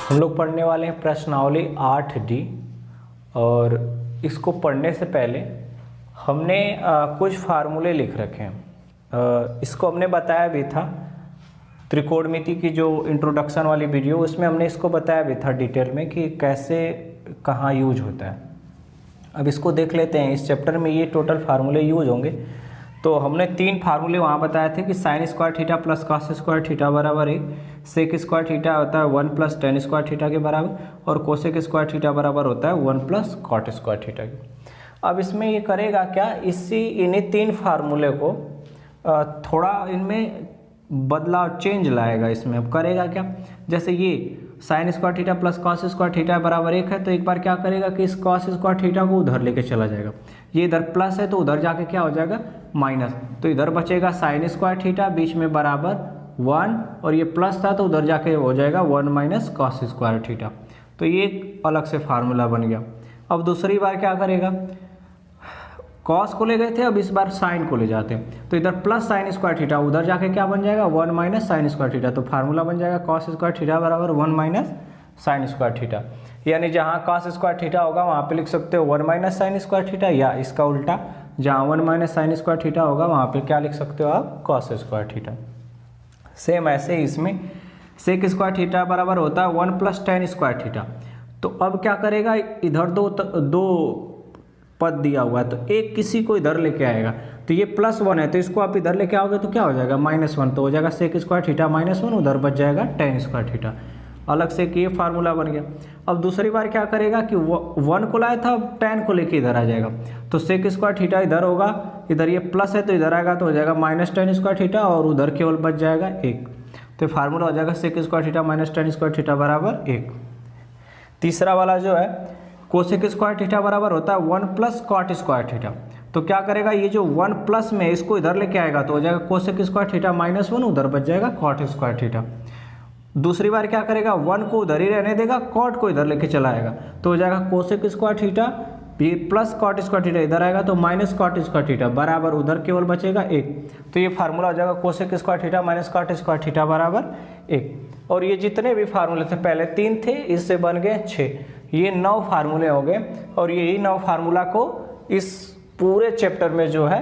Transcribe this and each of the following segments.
हम लोग पढ़ने वाले हैं प्रश्नावली 8D। और इसको पढ़ने से पहले हमने कुछ फार्मूले लिख रखे हैं। इसको हमने बताया भी था त्रिकोणमिति की जो इंट्रोडक्शन वाली वीडियो, उसमें हमने इसको बताया भी था डिटेल में कि कैसे कहाँ यूज होता है। अब इसको देख लेते हैं। इस चैप्टर में ये टोटल फार्मूले यूज होंगे। तो हमने 3 फार्मूले वहाँ बताए थे कि sign square theta plus cos square theta बराबर 1, सेक स्क्वायर थीटा होता है 1 प्लस टेन स्क्वायर थीटा के बराबर, और कोसेक स्क्वायर थीटा बराबर होता है 1 प्लस कॉट स्क्वायर थीटा के। अब इसमें ये करेगा क्या, इन्हीं 3 फार्मूले को थोड़ा इनमें बदलाव चेंज लाएगा। इसमें अब करेगा क्या, जैसे ये sign square theta plus cos square theta बराबर 1 है, तो एक बार क्या करेगा कि इस कॉस स्क्वायर थीटा को उधर लेके चला जाएगा। ये इधर प्लस है तो उधर जाके क्या हो जाएगा माइनस, तो इधर बचेगा साइन स्क्वायर थीटा बीच में बराबर 1, और ये प्लस था तो उधर जाके हो जाएगा 1 माइनस कॉस स्क्वायर थीटा। तो ये एक अलग से फार्मूला बन गया। अब दूसरी बार क्या करेगा, कॉस को ले गए थे, अब इस बार साइन को ले जाते हैं, तो इधर प्लस साइन स्क्वायर थीटा, उधर जाके क्या बन जाएगा 1 माइनस साइन स्क्वायर थीटा। तो फार्मूला बन जाएगा कॉस स्क्वायर थीटा बराबर 1 माइनस साइन स्क्वायर थीटा। यानी जहाँ कॉस स्क्वायर थीटा होगा वहाँ पे लिख सकते हो 1 माइनस साइन स्क्वायर थीटा, या इसका उल्टा जहाँ 1 माइनस साइन स्क्वायर थीटा होगा वहाँ पे क्या लिख सकते हो आप, कॉस स्क्वायर थीटा। सेम ऐसे ही इसमें सेक स्क्वायर थीटा बराबर होता है 1 प्लस टेन स्क्वायर थीटा। तो अब क्या करेगा, इधर दो पद दिया हुआ है तो एक किसी को इधर लेके आएगा, तो ये +1 है तो इसको आप इधर लेके आओगे तो क्या हो जाएगा -1, तो हो जाएगा सेक स्क्वायर थीटा -1, उधर बच जाएगा टेन स्क्वायर थीटा। अलग से कि ये फार्मूला बन गया। अब दूसरी बार क्या करेगा कि 1 को लाया था, अब टेन को लेके इधर आ जाएगा, तो सेक स्क्वायर थीटा इधर होगा, इधर ये प्लस है तो इधर आएगा तो हो जाएगा माइनस टेन स्क्वायर थीटा, और उधर केवल बच जाएगा 1। तो फार्मूला हो जाएगा sec square theta minus tan square theta बराबर 1। तीसरा वाला जो है कोसेक स्क्वायर थीटा बराबर होता है 1 प्लस कॉट स्क्वायर थीटा। तो क्या करेगा, ये जो 1 प्लस में इसको इधर लेके आएगा तो हो जाएगा कोसेक स्क्वायर थीटा -1, उधर बच जाएगा कॉट स्क्वायर थीटा। दूसरी बार क्या करेगा, 1 को उधर ही रहने देगा, कॉट को इधर लेके चला आएगा तो हो जाएगा कोसेक स्क्वायर थीटा, ये प्लस कॉट स्क्वायर थीटा इधर आएगा तो माइनस कॉट स्क्वायर थीटा बराबर उधर केवल बचेगा 1। तो ये फार्मूला हो जाएगा cosec square theta minus cot square theta बराबर 1। और ये जितने भी फार्मूले थे, पहले 3 थे, इससे बन गए 6, ये 9 फार्मूले हो गए। और यही 9 फार्मूला को इस पूरे चैप्टर में जो है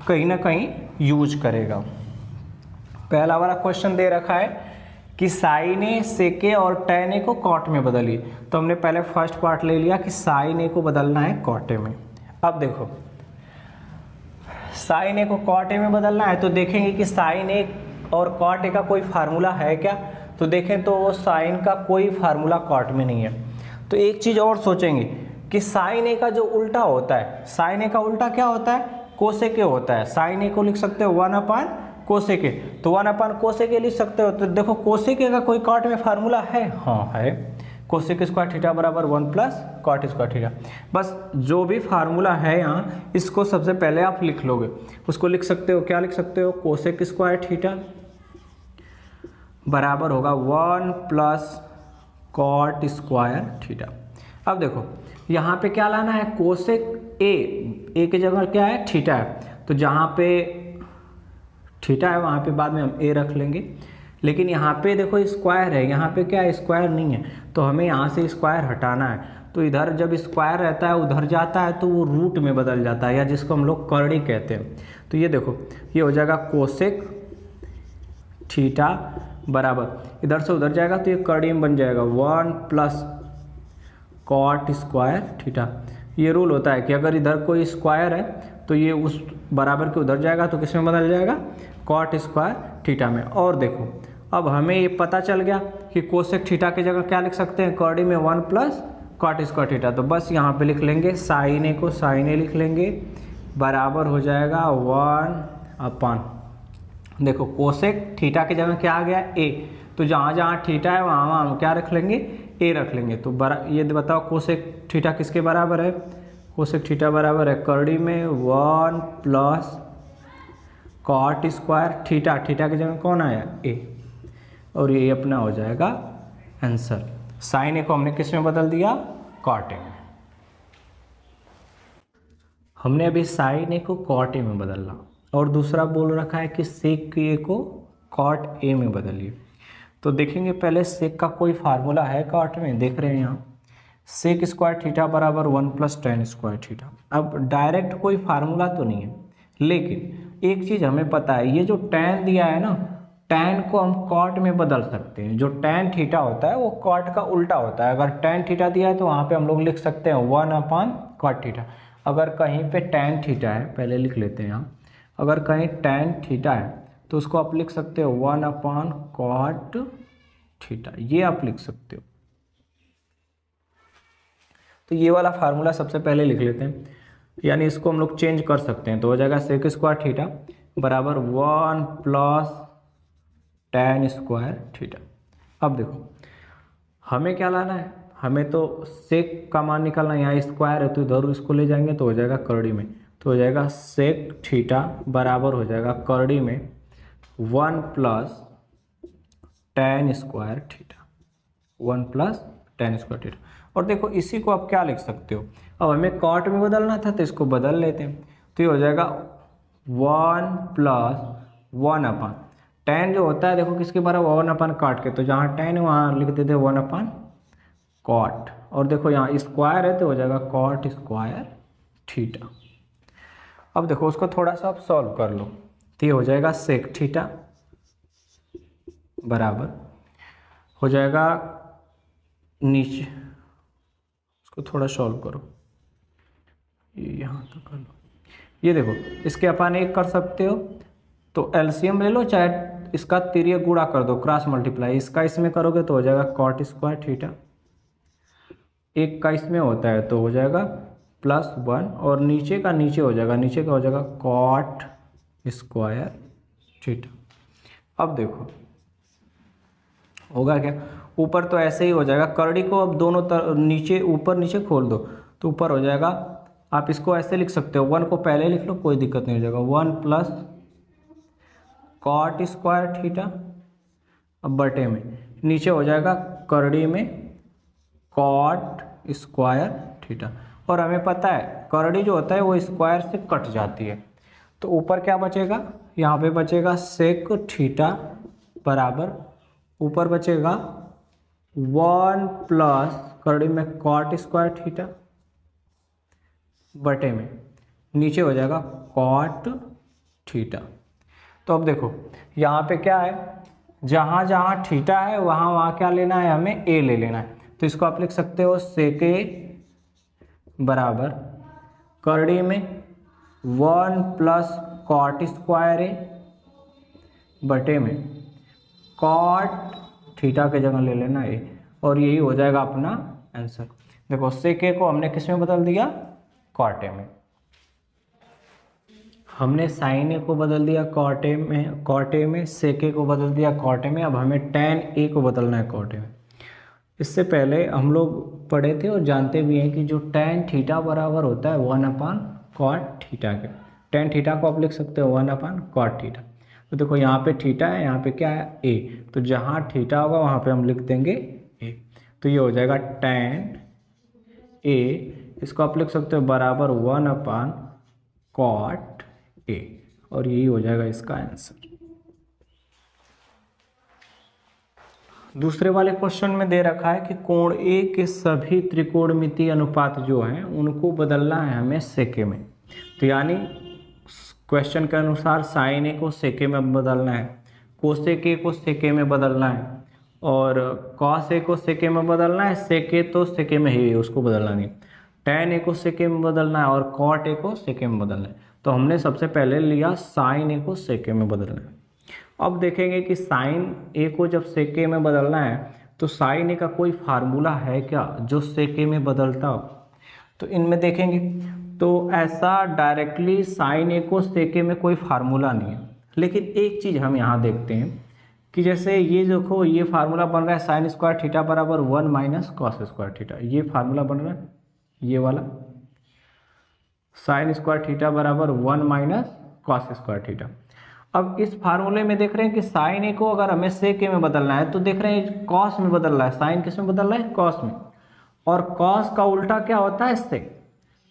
कहीं ना कहीं यूज करेगा। पहला वाला क्वेश्चन दे रखा है कि साइन ए, सेक ए और टेन ए को कॉट में बदलिए। तो हमने पहले फर्स्ट पार्ट ले लिया कि साइन ए को बदलना है कॉट ए में। अब देखो साइन ए को कॉट ए में बदलना है, तो देखेंगे कि साइन ए और कॉट ए का कोई फार्मूला है क्या। तो देखें तो साइन का कोई फार्मूला कॉट में नहीं है। तो एक चीज़ और सोचेंगे कि साइन ए का जो उल्टा होता है, साइन ए का उल्टा क्या होता है, कोसेक ए होता है। साइन ए को लिख सकते हो 1 अपान कोसेक ए, तो 1 अपान कोसेक ए लिख सकते हो। तो देखो कोसेक ए का कोई कॉट में फार्मूला है, हाँ है, कोसेक स्क्वायर थीटा बराबर 1 प्लस कॉट स्क्वायर थीटा। बस जो भी फार्मूला है यहाँ, इसको सबसे पहले आप लिख लोगे। उसको लिख सकते हो, क्या लिख सकते हो, कोसेक स्क्वायर थीटा बराबर होगा 1 प्लस कॉट स्क्वायर थीटा। अब देखो यहाँ पे क्या लाना है, कोसेक ए की जगह क्या है, थीटा है, तो जहाँ पे थीटा है वहाँ पे बाद में हम ए रख लेंगे। लेकिन यहाँ पे देखो स्क्वायर है, यहाँ पे क्या है, स्क्वायर नहीं है, तो हमें यहाँ से स्क्वायर हटाना है। तो इधर जब स्क्वायर रहता है उधर जाता है तो वो रूट में बदल जाता है, या जिसको हम लोग करड़ी कहते हैं। तो ये देखो ये हो जाएगा कोसेक थीटा बराबर, इधर से उधर जाएगा तो ये करड़ी में बन जाएगा 1 प्लस कॉट स्क्वायर थीटा। ये रूल होता है कि अगर इधर कोई स्क्वायर है तो ये उस बराबर के उधर जाएगा तो किस में बदल जाएगा, कॉट स्क्वायर थीटा में। और देखो अब हमें ये पता चल गया कि कोसेक थीटा की जगह क्या लिख सकते हैं, करड़ी में 1 प्लस कॉट स्क्वायर थीटा। तो बस यहाँ पे लिख लेंगे साइन ए को साइन ए लिख लेंगे, बराबर हो जाएगा 1 अपान, देखो कोसेक थीटा की जगह क्या आ गया, ए, तो जहाँ जहाँ थीटा है वहाँ वहाँ हम क्या रख लेंगे, ए रख लेंगे। तो ये बताओ कोसेक थीटा किसके बराबर है, कोसेक थीटा बराबर है करड़ी में 1 plus cot square theta, theta की जगह कौन आया, ए, और ये अपना हो जाएगा आंसर। साइन ए को हमने किस में बदल दिया, कॉट ए में। हमने अभी साइन ए को कॉट ए में बदलना, और दूसरा बोल रखा है कि सेक ए को कॉट ए में बदलिए। तो देखेंगे पहले सेक का कोई फार्मूला है कॉट में, देख रहे हैं यहाँ सेक स्क्वायर थीटा बराबर 1 + tan स्क्वायर थीटा। अब डायरेक्ट कोई फार्मूला तो नहीं है, लेकिन एक चीज़ हमें पता है, ये जो tan दिया है ना, tan को हम कॉट में बदल सकते हैं। जो tan थीटा होता है वो कॉट का उल्टा होता है। अगर tan थीटा दिया है तो वहाँ पे हम लोग लिख सकते हैं 1/cot थीटा। अगर कहीं पे tan थीटा है, पहले लिख लेते हैं यहाँ, अगर कहीं tan थीटा है तो उसको आप लिख सकते हो 1/cot थीटा, ये आप लिख सकते हो। तो ये वाला फार्मूला सबसे पहले लिख लेते हैं, यानी इसको हम लोग चेंज कर सकते हैं। तो हो जाएगा सेक स्क्वायर थीटा बराबर 1 + tan स्क्वायर थीटा। अब देखो हमें क्या लाना है, हमें तो सेक का मान निकालना है। यहाँ स्क्वायर है तो इधर इसको ले जाएंगे तो हो जाएगा करड़ी में, तो हो जाएगा सेक थीटा बराबर हो जाएगा करड़ी में 1 + tan square theta, 1 + tan square theta. और देखो इसी को आप क्या लिख सकते हो, अब हमें कॉट में बदलना था तो इसको बदल लेते हैं। तो ये हो जाएगा 1 + 1/, tan जो होता है देखो किसके बराबर 1/cot के, तो जहाँ tan है वहाँ लिख देते हैं 1/cot। और देखो यहाँ स्क्वायर है तो हो जाएगा cot स्क्वायर थीटा। अब देखो उसको थोड़ा सा आप सॉल्व कर लो, तो ये हो जाएगा सेक थीटा बराबर हो जाएगा नीचे, उसको थोड़ा सॉल्व करो, ये यहाँ तक कर लो। ये देखो इसके अपन एक कर सकते हो तो एलसीएम ले लो, चाहे इसका तिर्य गुणा कर दो, क्रॉस मल्टीप्लाई, इसका इसमें करोगे तो हो जाएगा cot स्क्वायर थीटा, एक का इसमें होता है तो हो जाएगा +1, और नीचे का नीचे हो जाएगा, नीचे का हो जाएगा cot स्क्वायर थीटा। अब देखो होगा क्या, ऊपर तो ऐसे ही हो जाएगा, करड़ी को अब दोनों तरफ नीचे ऊपर नीचे खोल दो तो ऊपर हो जाएगा। आप इसको ऐसे लिख सकते हो, 1 को पहले लिख लो कोई दिक्कत नहीं, हो जाएगा 1 + cot स्क्वायर थीटा, अब बटे में नीचे हो जाएगा करड़ी में cot स्क्वायर थीटा। और हमें पता है करड़ी जो होता है वो स्क्वायर से कट जाती है, तो ऊपर क्या बचेगा, यहाँ पे बचेगा सेक थीटा बराबर, ऊपर बचेगा 1 + करड़ी में cot स्क्वायर थीटा बटे में नीचे हो जाएगा cot थीटा। तो अब देखो यहाँ पे क्या है, जहाँ जहाँ थीटा है वहाँ वहाँ क्या लेना है, हमें a ले लेना है। तो इसको आप लिख सकते हो सेक a बराबर करड़ी में 1 + cot स्क्वायर a बटे में cot थीटा के जगह ले लेना a, और यही हो जाएगा अपना आंसर। देखो सेक a को हमने किस में बदल दिया, cot a में, हमने साइन a को बदल दिया cot a में, सेक a को बदल दिया cot a में, अब हमें tan a को बदलना है cot a में। इससे पहले हम लोग पढ़े थे और जानते भी हैं कि जो tan थीटा बराबर होता है 1/cot थीटा के, tan थीटा को आप लिख सकते हो 1/cot थीटा। तो देखो यहाँ पे थीटा है, यहाँ पे क्या है a, तो जहाँ थीटा होगा वहाँ पे हम लिख देंगे a, तो ये हो जाएगा tan a, इसको आप लिख सकते हो बराबर 1/cot a, और यही हो जाएगा इसका आंसर। दूसरे वाले क्वेश्चन में दे रखा है कि कोण ए के सभी त्रिकोणमितीय अनुपात जो हैं उनको बदलना है हमें सेके में। तो यानी क्वेश्चन के अनुसार साइन ए को सेके में बदलना है, कोसेक ए को सेके में बदलना है, और कॉस ए को सेके में बदलना है, सेके तो सेके में ही है उसको बदलना नहीं, टैन ए को सेके में बदलना है, और कॉट ए को सेके में बदलना है। तो हमने सबसे पहले लिया साइन ए को सेके में बदलना है। अब देखेंगे कि साइन ए को जब सेके में बदलना है तो साइन ए का कोई फार्मूला है क्या जो सेके में बदलता हो, तो इनमें देखेंगे तो ऐसा डायरेक्टली साइन ए को सेके में कोई फार्मूला नहीं है। लेकिन एक चीज़ हम यहाँ देखते हैं कि जैसे ये देखो ये फार्मूला बन रहा है साइन स्क्वायर थीटा बराबर 1 - कॉस स्क्वायर थीटा, ये फार्मूला बन रहा है, ये वाला साइन स्क्वायर थीटा बराबर 1 - कॉस स्क्वायर थीटा। अब इस फार्मूले में देख रहे हैं कि साइन ए को अगर हमें सेक ए में बदलना है तो देख रहे हैं कॉस में बदल रहा है, साइन किस में बदल रहा है, कॉस में, और कॉस का उल्टा क्या होता है, सेक,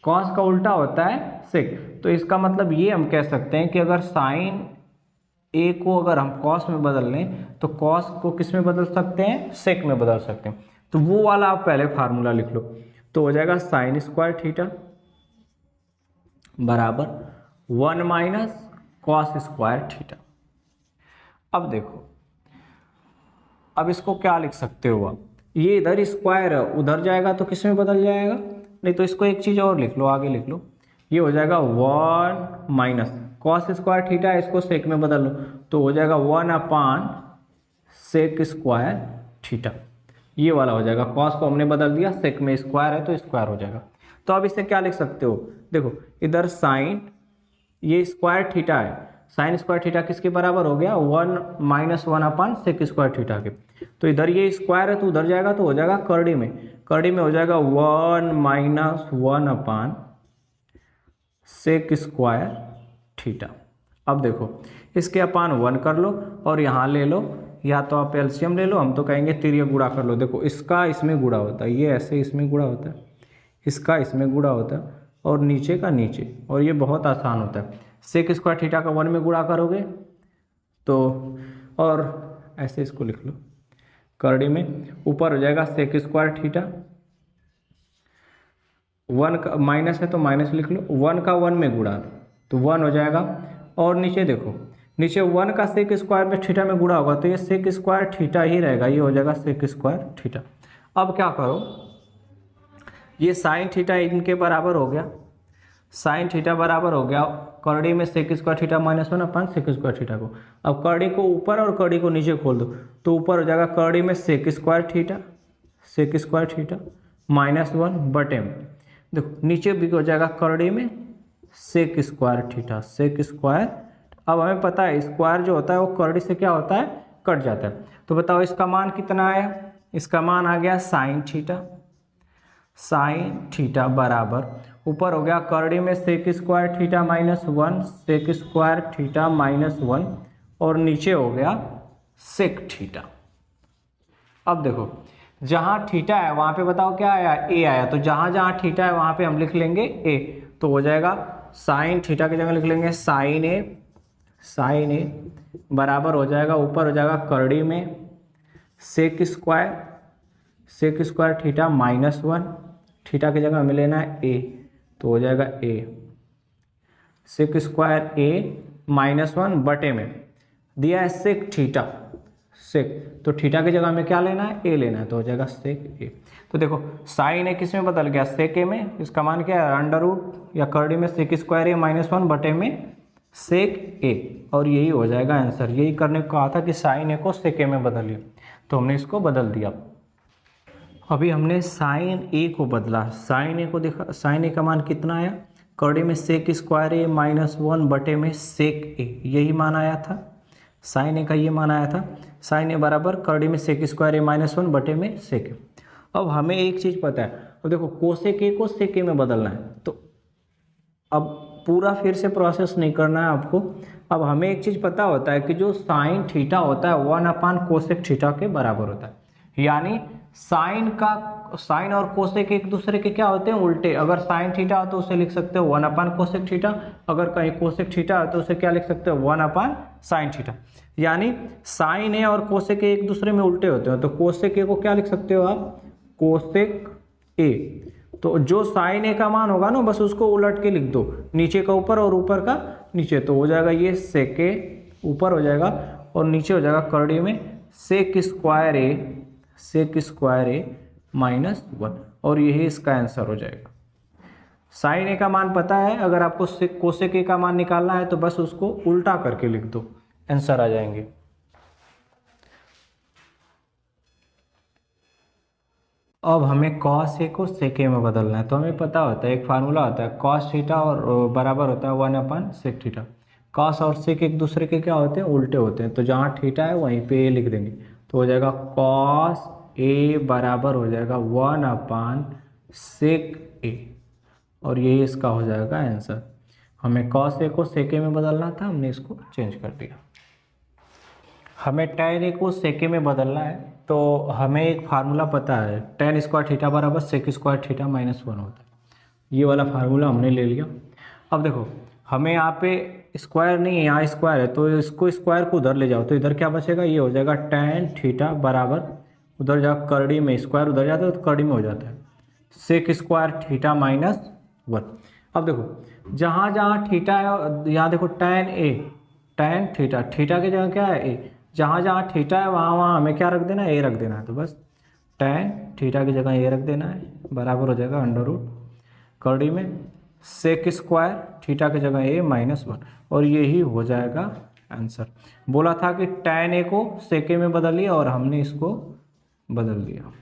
कॉस का उल्टा होता है सेक। तो इसका मतलब ये हम कह सकते हैं कि अगर साइन ए को अगर हम कॉस में बदल लें तो कॉस को किस में बदल सकते हैं, सेक में बदल सकते हैं। तो वो वाला आप पहले फार्मूला लिख लो, तो हो जाएगा साइन स्क्वायर थीटा बराबर 1 माइनस कॉस स्क्वायर थीटा। अब देखो, अब इसको क्या लिख सकते हो आप, ये इधर स्क्वायर है, उधर जाएगा तो किस में बदल जाएगा, नहीं तो इसको एक चीज़ और लिख लो, आगे लिख लो, ये हो जाएगा 1 माइनस कॉस स्क्वायर थीटा, इसको सेक में बदल लो तो हो जाएगा 1 अपान सेक स्क्वायर थीटा, ये वाला हो जाएगा। कॉस को हमने बदल दिया, सेक में स्क्वायर है तो स्क्वायर हो जाएगा। तो अब इसे क्या लिख सकते हो, देखो इधर साइन, ये स्क्वायर थीटा है, साइन स्क्वायर थीटा किसके बराबर हो गया, 1 माइनस 1 अपान सेक स्क्वायर थीटा के। तो इधर ये स्क्वायर है तो उधर जाएगा तो हो जाएगा करड़ी में, करड़ी में हो जाएगा 1 माइनस 1 अपान सेक स्क्वायर थीटा। अब देखो इसके अपान 1 कर लो और यहाँ ले लो, या तो आप एलसीएम ले लो, हम तो कहेंगे तिर्यक गुणा कर लो। देखो इसका इसमें गुणा होता है, ये ऐसे इसमें गुणा होता है, इसका इसमें गुणा होता है और नीचे का नीचे, और ये बहुत आसान होता है। सेक स्क्वायर थीटा का 1 में गुणा करोगे तो, और ऐसे इसको लिख लो करड़ी में, ऊपर हो जाएगा सेक स्क्वायर थीटा, 1 का माइनस है तो माइनस लिख लो, 1 का 1 में गुणा तो 1 हो जाएगा, और नीचे देखो, नीचे 1 का सेक स्क्वायर में थीटा में गुणा होगा तो ये सेक स्क्वायर थीटा ही रहेगा, ये हो जाएगा सेक स्क्वायर थीटा। अब क्या करो, ये साइन थीटा इनके बराबर हो गया, साइन थीटा बराबर हो गया करड़ी में सेक स्क्वायर थीटा माइनस 1 अपान सेक स्क्वायर थीटा को। अब करड़ी को ऊपर और करड़ी को नीचे खोल दो तो ऊपर हो जाएगा करड़ी में sec square theta, sec square theta minus 1 बटे में, देखो नीचे भी हो जाएगा करड़ी में sec square theta, sec square. अब हमें पता है स्क्वायर जो होता है वो करड़ी से क्या होता है, कट जाता है। तो बताओ इसका मान कितना आया, इसका मान आ गया साइन थीटा, साइन थीटा बराबर ऊपर हो गया करड़ी में sec square theta minus 1, sec square theta minus 1, और नीचे हो गया सेक थीटा। अब देखो जहाँ थीटा है वहाँ पे बताओ क्या आया, ए आया, तो जहाँ जहाँ थीटा है वहाँ पे हम लिख लेंगे ए, तो हो जाएगा साइन थीटा की जगह लिख लेंगे साइन ए, साइन ए बराबर हो जाएगा ऊपर हो जाएगा करड़ी में sec square, sec square theta minus 1, theta की जगह हमें लेना है ए, तो हो जाएगा ए सेक स्क्वायर ए माइनस 1 बटे में दिया है सेक थीटा, सेक, तो थीटा की जगह हमें क्या लेना है, ए लेना है, तो हो जाएगा सेक ए। तो देखो साइन ए किस में बदल गया, सेक ए में, इसका मान क्या है अंडर रूट या करड़ी में सेक स्क्वायर ए माइनस 1 बटे में सेक ए, और यही हो जाएगा आंसर। यही करने को कहा था कि साइन ए को सेक ए में बदलिए, तो हमने इसको बदल दिया। अभी हमने साइन ए को बदला, साइन ए को देखा, साइन ए का मान कितना आया, करड़ी में सेक स्क्वायर ए माइनस 1 बटे में सेक ए, यही मान आया था, साइन ए का ये मान आया था, साइन ए बराबर करड़ी में सेक स्क्वायर ए माइनस 1 बटे में सेक ए। अब हमें एक चीज़ पता है, अब देखो कोसेक ए को सेक ए में बदलना है, तो अब पूरा फिर से प्रोसेस नहीं करना है आपको। अब हमें एक चीज़ पता होता है कि जो साइन थीटा होता है 1 अपान कोसेक थीटा के बराबर होता है, यानी साइन का, साइन और कोसेक एक दूसरे के क्या होते हैं, उल्टे। अगर साइन थीटा हो तो उसे लिख सकते हो 1 अपान कोसेक थीटा, अगर कहीं कोसेक थीटा हो तो उसे क्या लिख सकते हो 1 अपान साइन थीटा, यानी साइन ए और कोसेक ए एक दूसरे में उल्टे होते हैं। तो कोसेक ए को क्या लिख सकते हो आप, कोसेक ए, तो जो साइन ए का मान होगा ना बस उसको उलट के लिख दो, नीचे का ऊपर और ऊपर का नीचे, तो हो जाएगा ये सेक ए ऊपर हो जाएगा और नीचे हो जाएगा करड़ी में सेक स्क्वायर ए, सेक स्क्वायर ए माइनस 1, और यही इसका आंसर हो जाएगा। साइन ए का मान पता है, अगर आपको कोसेक ए का मान निकालना है तो बस उसको उल्टा करके लिख दो, आंसर आ जाएंगे। अब हमें कॉस ए को सेक ए में बदलना है, तो हमें पता होता है एक फार्मूला होता है कॉस थीटा और बराबर होता है 1 अपान सेक थीटा। कॉस और सेक एक दूसरे के क्या होते हैं, उल्टे होते हैं, तो जहाँ थीटा है वहीं पे ए लिख देंगे, तो हो जाएगा कॉस ए बराबर हो जाएगा 1 अपान सेक ए, और यही इसका हो जाएगा आंसर। हमें कॉस ए को सेक ए में बदलना था, हमने इसको चेंज कर दिया। हमें tan ए को सेक ए में बदलना है, तो हमें एक फार्मूला पता है tan स्क्वायर थीटा बराबर सेक स्क्वायर थीटा माइनस 1 होता है, ये वाला फार्मूला हमने ले लिया। अब देखो हमें यहाँ पे स्क्वायर नहीं है, यहाँ स्क्वायर है, तो इसको स्क्वायर को उधर ले जाओ तो इधर क्या बचेगा, ये हो जाएगा tan थीटा बराबर, उधर जाओ करड़ी में स्क्वायर उधर जाता है तो करड़ी में हो जाता है सेक स्क्वायर थीटा माइनस 1। अब देखो जहाँ जहाँ थीटा है यहाँ देखो tan थीटा, थीटा की जगह क्या है ए, जहाँ जहाँ थीटा है वहाँ वहाँ हमें क्या रख देना है, ए रख देना है। तो बस tan थीटा की जगह ए रख देना है, बराबर हो जाएगा अंडर रूट करड़ी में सेक स्क्वायर थीटा की जगह ए माइनस 1, और यही हो जाएगा आंसर। बोला था कि tan ए को सेके में बदल लिया और हमने इसको बदल दिया।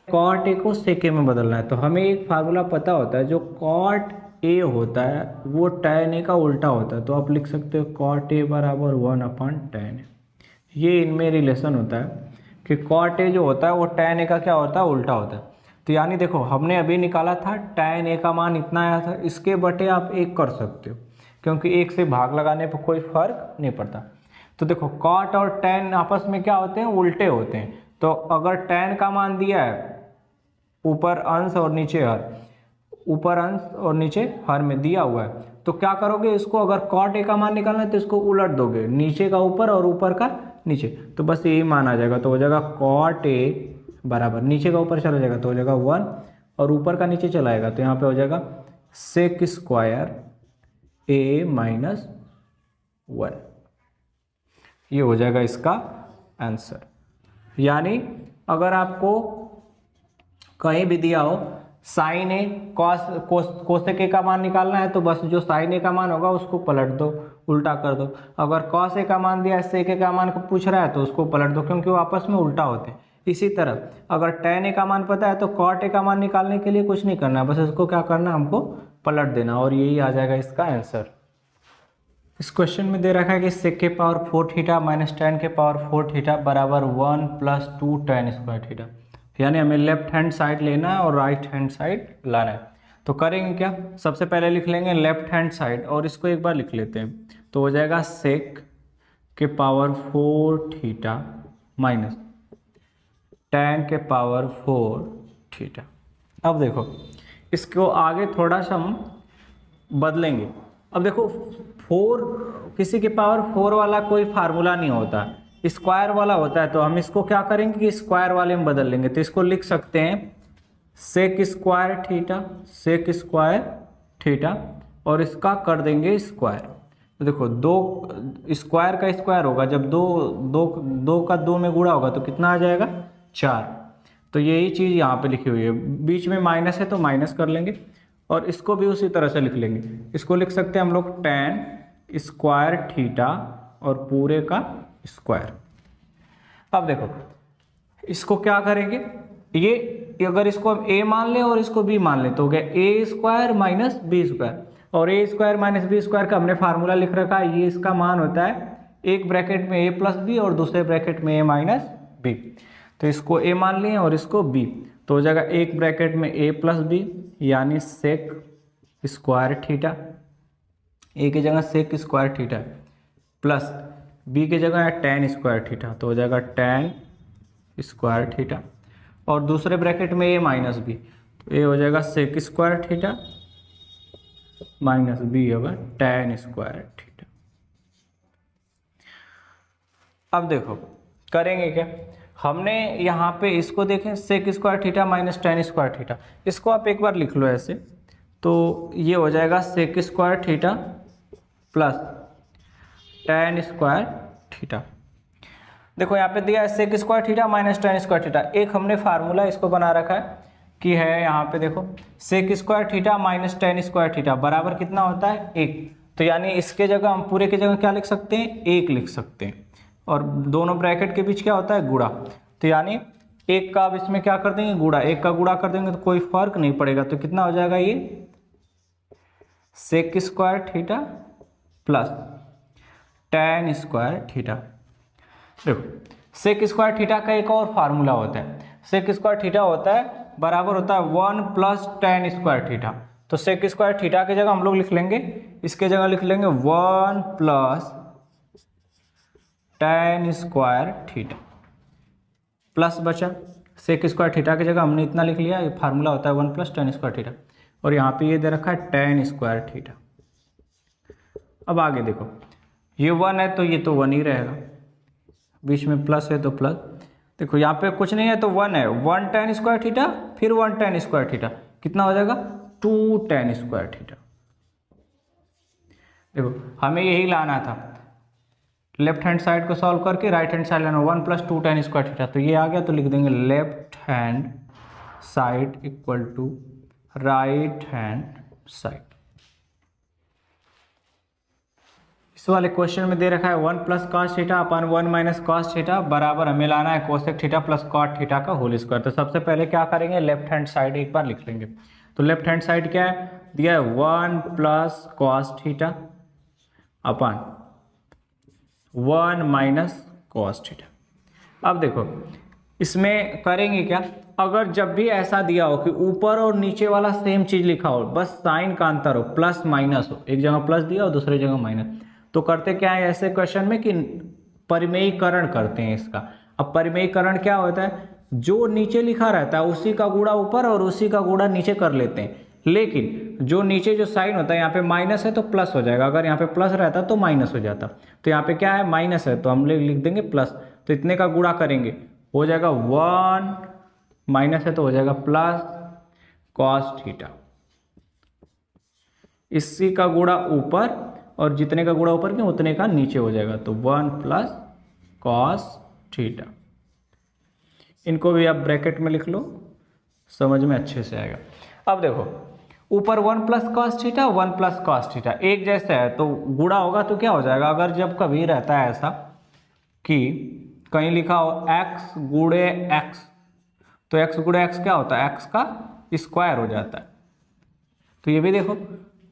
कॉट ए को सेके में बदलना है तो हमें एक फार्मूला पता होता है, जो कॉट ए होता है वो tan ए का उल्टा होता है। तो आप लिख सकते हो कॉट ए बराबर 1/tan ए। ये इनमें रिलेशन होता है कि कॉट ए जो होता है वो tan ए का क्या होता है, उल्टा होता है। तो यानी देखो हमने अभी निकाला था tan ए का मान इतना आया था, इसके बटे आप 1 कर सकते हो क्योंकि 1 से भाग लगाने पर कोई फर्क नहीं पड़ता। तो देखो कॉट और tan आपस में क्या होते हैं, उल्टे होते हैं। तो अगर tan का मान दिया है ऊपर अंश और नीचे हर, ऊपर अंश और नीचे हर में दिया हुआ है, तो क्या करोगे, इसको अगर कॉट ए का मान निकालना है तो इसको उलट दोगे, नीचे का ऊपर और ऊपर का नीचे, तो बस यही मान आ जाएगा। तो हो जाएगा कॉट ए बराबर, नीचे का ऊपर चला जाएगा तो हो जाएगा 1 और ऊपर का नीचे चला आएगा तो यहाँ पे हो जाएगा सेक स्क्वायर ए माइनस 1। ये हो जाएगा इसका आंसर। यानी अगर आपको कहीं भी दिया हो साइन ए कोसेक ए का मान निकालना है तो बस जो साइन ए का मान होगा उसको पलट दो, उल्टा कर दो। अगर कॉस ए का मान दिया है, सेक ए का मान को पूछ रहा है तो उसको पलट दो, क्योंकि वो आपस में उल्टा होते हैं। इसी तरह अगर tan ए का मान पता है तो कॉट ए का मान निकालने के लिए कुछ नहीं करना है, बस इसको क्या करना है, हमको पलट देना, और यही आ जाएगा इसका आंसर। इस क्वेश्चन में दे रखा है कि सेक के पावर 4 थीटा माइनस tan के पावर 4 थीटा बराबर 1 + 2 tan स्क्वायर थीटा। यानी हमें लेफ्ट हैंड साइड लेना है और राइट हैंड साइड लाना है। तो करेंगे क्या, सबसे पहले लिख लेंगे लेफ्ट हैंड साइड और इसको एक बार लिख लेते हैं। तो हो जाएगा सेक के पावर 4 थीटा माइनस tan के पावर 4 थीटा। अब देखो इसको आगे थोड़ा सा हम बदलेंगे। अब देखो 4 किसी के पावर 4 वाला कोई फार्मूला नहीं होता, स्क्वायर वाला होता है। तो हम इसको क्या करेंगे कि स्क्वायर वाले में बदल लेंगे। तो इसको लिख सकते हैं सेक स्क्वायर थीटा और इसका कर देंगे स्क्वायर। तो देखो 2 स्क्वायर का स्क्वायर होगा, जब 2 का 2 में गुणा होगा तो कितना आ जाएगा, 4। तो यही चीज़ यहाँ पे लिखी हुई है, बीच में माइनस है तो माइनस कर लेंगे और इसको भी उसी तरह से लिख लेंगे। इसको लिख सकते हैं हम लोग tan स्क्वायर थीटा और पूरे का स्क्वायर। अब देखो इसको क्या करेंगे, ये अगर इसको हम a मान लें और इसको b मान लें तो हो गया a square minus b square, और a square minus b square का हमने फार्मूला लिख रखा है। ये इसका मान होता है एक ब्रैकेट में a प्लस बी और दूसरे ब्रैकेट में a माइनस बी। तो इसको a मान लिए और इसको b, तो हो जाएगा एक ब्रैकेट में a प्लस बी यानी सेक स्क्वायर थीटा, a की जगह sec square theta plus b की जगह है tan स्क्वायर थीटा, तो हो जाएगा tan स्क्वायर थीटा, और दूसरे ब्रैकेट में a माइनस बी, तो a हो जाएगा sec square theta minus b होगा tan स्क्वायर थीटा। अब देखो करेंगे क्या, हमने यहाँ पे इसको देखें sec square theta minus tan square theta, इसको आप एक बार लिख लो ऐसे। तो ये हो जाएगा sec square theta plus tan square theta. देखो यहाँ पे दिया है sec square theta minus tan square theta. एक हमने फार्मूला इसको बना रखा है कि है यहाँ पे देखो sec square theta minus tan square theta बराबर कितना होता है, 1। तो यानी इसके जगह हम पूरे की जगह क्या लिख सकते हैं, 1 लिख सकते हैं, और दोनों ब्रैकेट के बीच क्या होता है, गुणा। तो यानी 1 का अब इसमें क्या कर देंगे, गुणा। 1 का गुणा कर देंगे तो कोई फर्क नहीं पड़ेगा। तो कितना हो जाएगा, ये sec square theta plus tan square theta. देखो सेक स्क्वायर थीटा का एक और फार्मूला होता है, सेक स्क्वायर थीटा होता है बराबर होता है 1 + tan स्क्वायर थीटा। तो सेक स्क्वायर थीटा की जगह हम लोग लिख लेंगे, इसके जगह लिख लेंगे 1 + tan स्क्वायर थीटा प्लस बचा सेक स्क्वायर थीटा की जगह हमने इतना लिख लिया, ये फार्मूला होता है 1 + tan स्क्वायर थीटा। और यहाँ पे ये दे रखा है tan स्क्वायर थीटा। अब आगे देखो, ये 1 है तो ये तो 1 ही रहेगा, बीच में प्लस है तो प्लस। देखो यहाँ पे कुछ नहीं है तो 1 है, 1 tan स्क्वायर थीटा फिर 1 tan स्क्वायर थीटा, कितना हो जाएगा 2 tan स्क्वायर थीटा। देखो हमें यही लाना था, लेफ्ट हैंड साइड को सॉल्व करके राइट हैंड साइड लाना, 1 + 2 tan स्क्वायर थीटा, तो ये आ गया, तो लिख देंगे left hand side equal to right hand side. इस वाले क्वेश्चन में दे रखा है 1 + cos theta upon 1 - cos theta बराबर हमें लाना है cosec theta plus cot theta का होल स्क्वायर। तो सबसे पहले क्या करेंगे, लेफ्ट हैंड साइड एक बार लिख लेंगे। तो लेफ्ट हैंड साइड क्या है, दिया है 1 + cos theta upon 1 - cos theta. अब देखो इसमें करेंगे क्या, अगर जब भी ऐसा दिया हो कि ऊपर और नीचे वाला सेम चीज लिखा हो, बस साइन का अंतर हो, प्लस माइनस हो, एक जगह प्लस दिया और दूसरी जगह माइनस, तो करते क्या है ऐसे क्वेश्चन में कि परिमेयीकरण करते हैं इसका। अब परिमेयीकरण क्या होता है, जो नीचे लिखा रहता है उसी का गुणा ऊपर और उसी का गुणा नीचे कर लेते हैं, लेकिन जो नीचे जो साइन होता है यहाँ पे माइनस है तो प्लस हो जाएगा, अगर यहाँ पे प्लस रहता तो माइनस हो जाता। तो यहाँ पे क्या है माइनस है तो हम लिख देंगे प्लस, तो इतने का गुणा करेंगे हो जाएगा 1 माइनस है तो हो जाएगा प्लस cos थीटा, इसी का गुणा ऊपर और जितने का गुणा ऊपर के उतने का नीचे हो जाएगा, तो 1 + cos थीटा। इनको भी आप ब्रैकेट में लिख लो, समझ में अच्छे से आएगा। अब देखो ऊपर 1 + cos थीटा 1 + cos थीटा एक जैसा है तो गुणा होगा तो क्या हो जाएगा, अगर जब कभी रहता है ऐसा कि कहीं लिखा हो x गुणे x, तो x गुणे x क्या होता है, x का स्क्वायर हो जाता है। तो ये भी देखो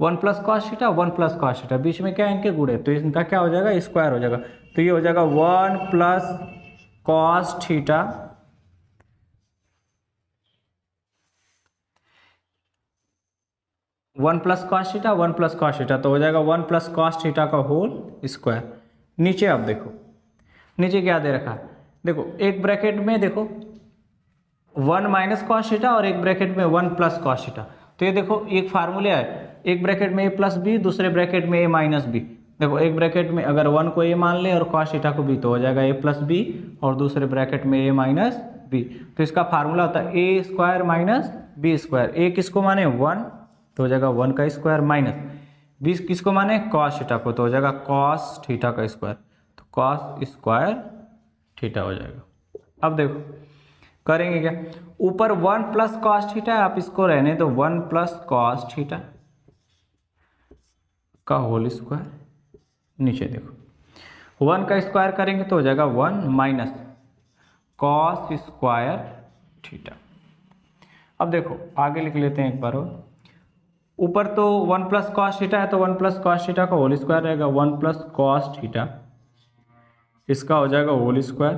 1 + cos थीटा 1 + cos थीटा, बीच में क्या है इनके गुणे, तो इनका क्या हो जाएगा स्क्वायर हो जाएगा, तो ये हो जाएगा 1 + cos theta 1 + cos theta 1 + cos theta, तो हो जाएगा 1 + cos थीटा का होल स्क्वायर। नीचे आप देखो, नीचे क्या दे रखा है, देखो एक ब्रैकेट में देखो 1 - cos थीटा और एक ब्रैकेट में 1 + cos थीटा। तो ये देखो एक फार्मूला है, एक ब्रैकेट में a + b दूसरे ब्रैकेट में a - b। देखो एक ब्रैकेट में अगर 1 को a मान ले और cos थीटा को b, तो हो जाएगा a + b और दूसरे ब्रैकेट में a - b। तो इसका फार्मूला होता है a² - b²। a किसको माने 1 तो हो जाएगा 1 का स्क्वायर माइनस b किसको माने cos थीटा को, तो हो जाएगा cos थीटा का स्क्वायर, तो cos स्क्वायर थीटा हो जाएगा। अब देखो करेंगे क्या, ऊपर 1 + cos थीटा आप इसको रहने तो 1 + cos थीटा का होल स्क्वायर, नीचे देखो 1 का स्क्वायर करेंगे तो हो जाएगा 1 - cos स्क्वायर थीटा। अब देखो आगे लिख लेते हैं एक बार और, ऊपर तो 1 + cos थीटा है तो 1 + cos थीटा का होल स्क्वायर रहेगा, 1 + cos थीटा इसका हो जाएगा whole square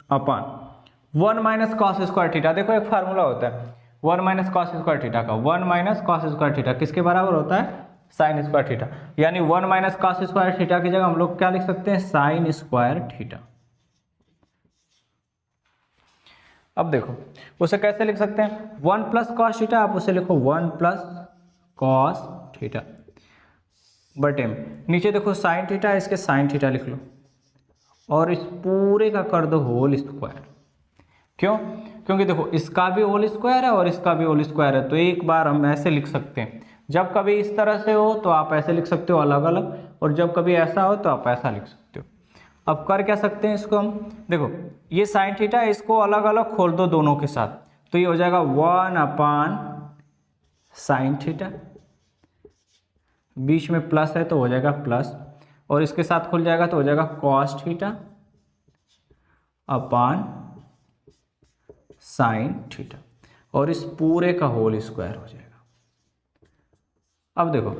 upon 1 - cos square theta. देखो एक फार्मूला होता है 1 - cos स्क्वायर थीटा का, 1 - cos स्क्वायर थीटा किसके बराबर होता है साइन स्क्वायर थीटा, यानी 1 - cos स्क्वायर थीटा की जगह हम लोग क्या लिख सकते हैं साइन स्क्वायर थीटा। अब देखो उसे कैसे लिख सकते हैं, 1 + cos थीटा आप उसे लिखो 1 + cos थीटा बटे में, नीचे देखो साइन थीटा इसके साइन थीटा लिख लो और इस पूरे का कर दो होल स्क्वायर। क्यों, क्योंकि देखो इसका भी होल स्क्वायर है और इसका भी होल स्क्वायर है, तो एक बार हम ऐसे लिख सकते हैं, जब कभी इस तरह से हो तो आप ऐसे लिख सकते हो अलग अलग, और जब कभी ऐसा हो तो आप ऐसा लिख सकते हो। अब कर क्या सकते हैं इसको हम, देखो ये साइन थीटा है इसको अलग अलग खोल दो दोनों के साथ, तो ये हो जाएगा 1 sin थीटा, बीच में प्लस है तो हो जाएगा प्लस, और इसके साथ खुल जाएगा तो हो जाएगा cos थीटा अपन साइन थीटा, और इस पूरे का होल स्क्वायर हो जाएगा। अब देखो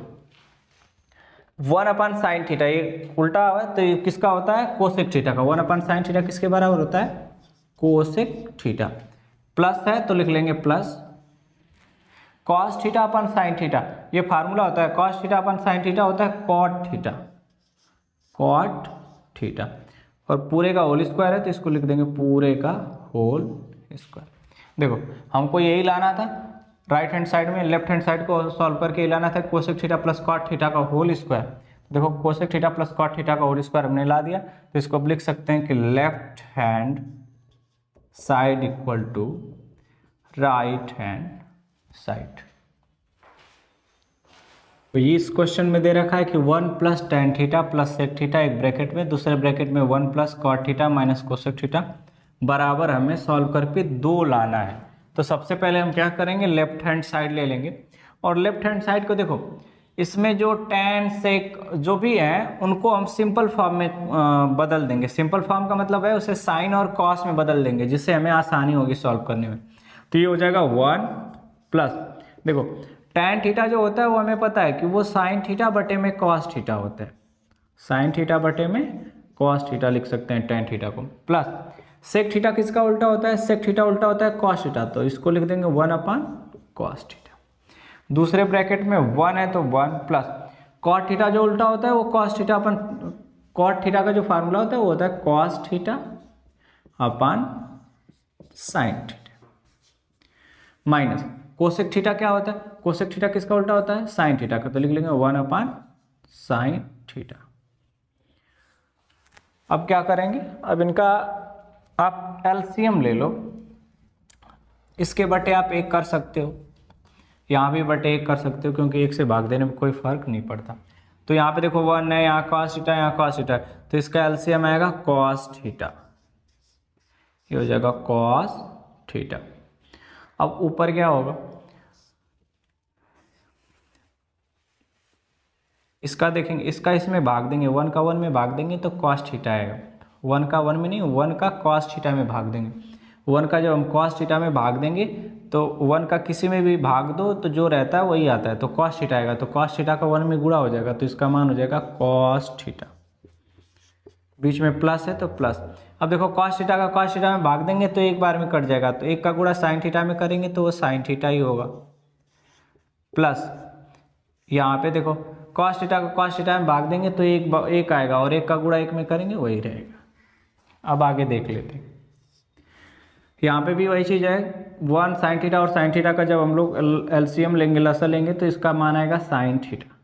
1 sin थीटा ये उल्टा हुआ तो ये किसका होता है कोसेक थीटा का, 1 sin थीटा किसके बराबर होता है कोसेक थीटा, प्लस है तो लिख लेंगे प्लस cos थीटा अपन साइन थीटा, ये फार्मूला होता है cos थीटा अपन साइन थीटा होता है cot थीटा, cot थीटा, और पूरे का होल स्क्वायर है तो इसको लिख देंगे पूरे का होल स्क्वायर। देखो हमको यही लाना था, राइट हैंड साइड में लेफ्ट हैंड साइड को सॉल्व करके लाना था cosec theta plus cot theta का होल स्क्वायर। देखो cosec theta plus cot theta का होल स्क्वायर हमने ला दिया, तो इसको अब लिख सकते हैं कि left hand side equal to right hand side. तो ये इस क्वेश्चन में दे रखा है कि 1 plus tan theta plus sec theta एक ब्रैकेट में, दूसरे ब्रैकेट में 1 plus cot theta minus cosec theta बराबर हमें सॉल्व करके 2 लाना है। तो सबसे पहले हम क्या करेंगे, लेफ्ट हैंड साइड ले लेंगे और लेफ्ट हैंड साइड को देखो इसमें जो टेन सेक जो भी है उनको हम सिंपल फॉर्म में बदल देंगे। सिंपल फॉर्म का मतलब है उसे साइन और कॉस में बदल देंगे जिससे हमें आसानी होगी सॉल्व करने में। तो ये हो जाएगा 1 प्लस, देखो टेन थीटा जो होता है वो हमें पता है कि वो साइन थीटा बटे में कॉस थीटा होता है, साइन थीटा बटे में कॉस थीटा लिख सकते हैं टेन थीटा को, प्लस सेक थीटा किसका उल्टा होता है, सेक थीटा उल्टा होता है कॉस थीटा, तो इसको लिख देंगे 1 अपॉन कॉस थीटा। दूसरे ब्रैकेट में 1 है तो 1 प्लस कॉट थीटा जो उल्टा होता है वो कॉस थीटा अपन, कॉट थीटा का जो फार्मूला होता है वो होता है cos theta upon sine theta, minus cosec theta क्या होता है, कोसेक थीटा किसका उल्टा होता है, साइन थीटा का, तो लिख लेंगे 1 अपॉन साइन थीटा। अब क्या करेंगे, अब इनका आप एलसीएम ले लो, इसके बटे आप 1 कर सकते हो, यहाँ भी बटे 1 कर सकते हो क्योंकि 1 से भाग देने में कोई फर्क नहीं पड़ता। तो यहाँ पे देखो 1 है, यहाँ कॉस थीटा, यहाँ कॉस थीटा, तो इसका एलसीएम आएगा कॉस थीटा, ये हो जाएगा कॉस थीटा। अब ऊपर क्या होगा, इसका देखेंगे, इसका इसमें भाग देंगे, 1 का 1 में भाग देंगे तो कॉस थीटा आएगा, 1 का 1 में नहीं 1 का कॉस थीटा में भाग देंगे, 1 का जब हम कॉस थीटा में भाग देंगे तो 1 का किसी में भी भाग दो तो जो रहता है वही आता है, तो कॉस थीटा आएगा, तो कॉस थीटा का 1 में गुणा हो जाएगा तो इसका मान हो जाएगा कॉस थीटा, बीच में प्लस है तो प्लस। अब देखो कॉस थीटा का कॉस थीटा में भाग देंगे तो एक बार में कट जाएगा, तो 1 का गुणा साइन थीटा में करेंगे तो वो साइन थीटा ही होगा, प्लस यहाँ पे देखो कॉस थीटा का कॉस थीटा में भाग देंगे तो एक आएगा और 1 का गुणा 1 में करेंगे वही रहेगा। अब आगे देख लेते हैं, यहाँ पे भी वही चीज़ है, 1 साइन थीटा और साइन थीटा का जब हम लोग एलसीएम लेंगे, लसा लेंगे तो इसका मान आएगा साइन थीटा।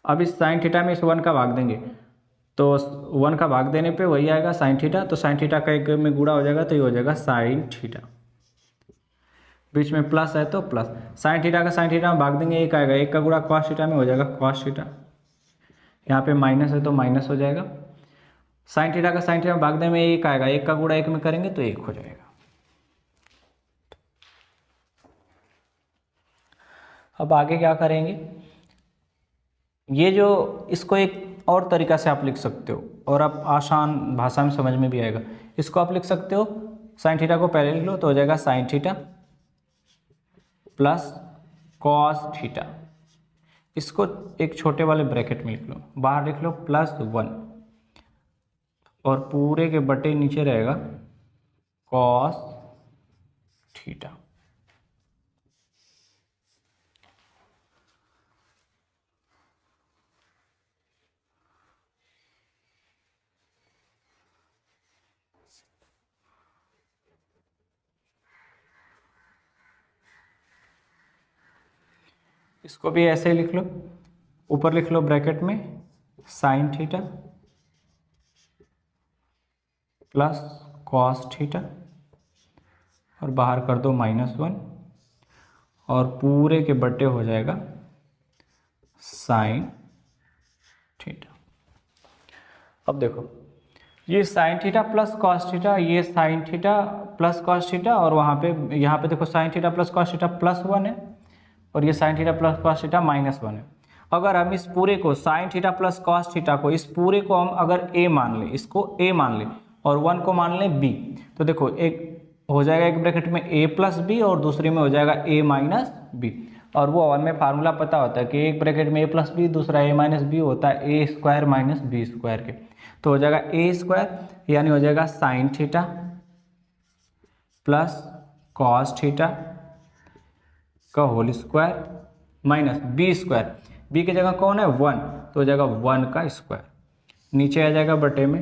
अब इस साइन थीटा में इस 1 का भाग देंगे तो 1 का भाग देने पे वही आएगा साइन थीटा, तो साइन थीटा का 1 में गुणा हो जाएगा तो ये हो जाएगा साइन थीटा, बीच में प्लस है तो प्लस, साइन थीटा का साइन थीटा में भाग देंगे 1 आएगा, 1 का गुणा कॉस थीटा में हो जाएगा कॉस थीटा, यहाँ पे माइनस है तो माइनस हो जाएगा, साइन थीटा का साइन थीटा में भाग देने में 1 आएगा, 1 का गुणा 1 में करेंगे तो 1 हो जाएगा। अब आगे क्या करेंगे, ये जो इसको एक और तरीका से आप लिख सकते हो और आप आसान भाषा में समझ में भी आएगा, इसको आप लिख सकते हो, साइन थीटा को पहले लिख लो तो हो जाएगा sine theta plus cos theta, इसको एक छोटे वाले ब्रैकेट में लिख लो, बाहर लिख लो +1 और पूरे के बटे नीचे रहेगा कॉस थीटा। इसको भी ऐसे ही लिख लो, ऊपर लिख लो ब्रैकेट में sign theta plus cos theta और बाहर कर दो -1 और पूरे के बटे हो जाएगा साइन थीटा। अब देखो ये sine theta plus cos theta, ये sine theta plus cos theta और वहाँ पे यहाँ पे देखो sine theta plus cos theta +1 है और ये sine theta plus cos theta -1 है। अगर हम इस पूरे को sine theta plus cos theta को, इस पूरे को हम अगर a मान लें, इसको a मान लें और 1 को मान लें b, तो देखो एक हो जाएगा एक ब्रैकेट में a प्लस बी और दूसरे में हो जाएगा a माइनस बी, और वो हमें फार्मूला पता होता है कि एक ब्रैकेट में a प्लस बी दूसरा a माइनस बी होता है a square minus b square के, तो हो जाएगा a स्क्वायर यानी हो जाएगा sine theta plus cos theta का whole square minus b square, b की जगह कौन है 1, तो हो जाएगा 1 का स्क्वायर, नीचे आ जाएगा बटे में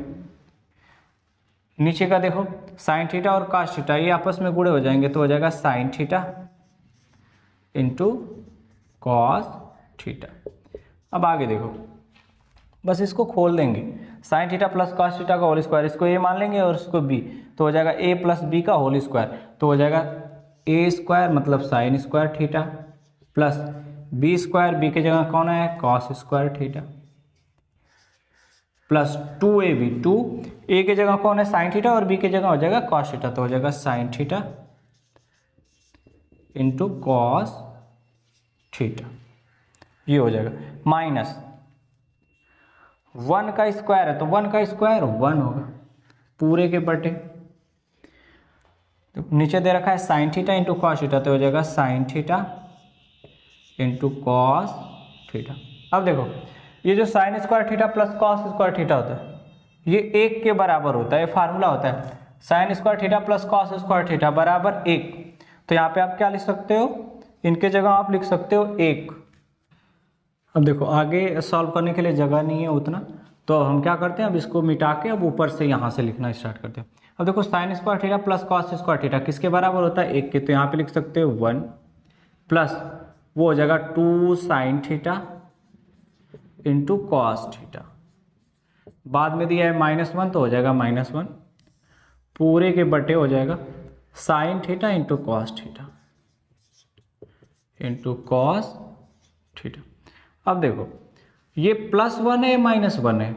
नीचे का देखो साइन थीटा और कॉस थीटा ये आपस में गुणे हो जाएंगे तो हो जाएगा sine theta into cos theta. अब आगे देखो, बस इसको खोल देंगे, sign theta plus cos theta का होल स्क्वायर, इसको ए मान लेंगे और इसको बी, तो हो जाएगा ए प्लस बी का होल स्क्वायर, तो हो जाएगा ए स्क्वायर मतलब sine square theta plus b square, b की जगह कौन है cos square theta, plus 2ab, 2 a की जगह कौन है साइन थीटा और बी की जगह हो जाएगा कॉस थीटा, तो हो जाएगा sine theta into cos theta, ये हो जाएगा माइनस 1 का स्क्वायर है तो 1 का स्क्वायर 1 होगा पूरे के बटे, तो नीचे दे रखा है sine theta into cos theta, तो हो जाएगा sine theta into cos theta. अब देखो ये जो sign square theta plus cos square theta होता है ये 1 के बराबर होता है, ये फार्मूला होता है sign square theta plus cos square theta बराबर 1, तो यहाँ पे आप क्या लिख सकते हो, इनके जगह आप लिख सकते हो 1। अब देखो आगे सॉल्व करने के लिए जगह नहीं है उतना, तो हम क्या करते हैं अब इसको मिटा के अब ऊपर से यहाँ से लिखना स्टार्ट करते हैं। अब देखो sign square theta plus cos square theta किसके बराबर होता है 1 के, तो यहाँ पे लिख सकते हो 1 प्लस वो हो जाएगा 2 sine theta into cos theta, बाद में दिया है -1 तो हो जाएगा -1 पूरे के बटे हो जाएगा sine theta into cos theta into cos theta. अब देखो ये +1 है -1 है,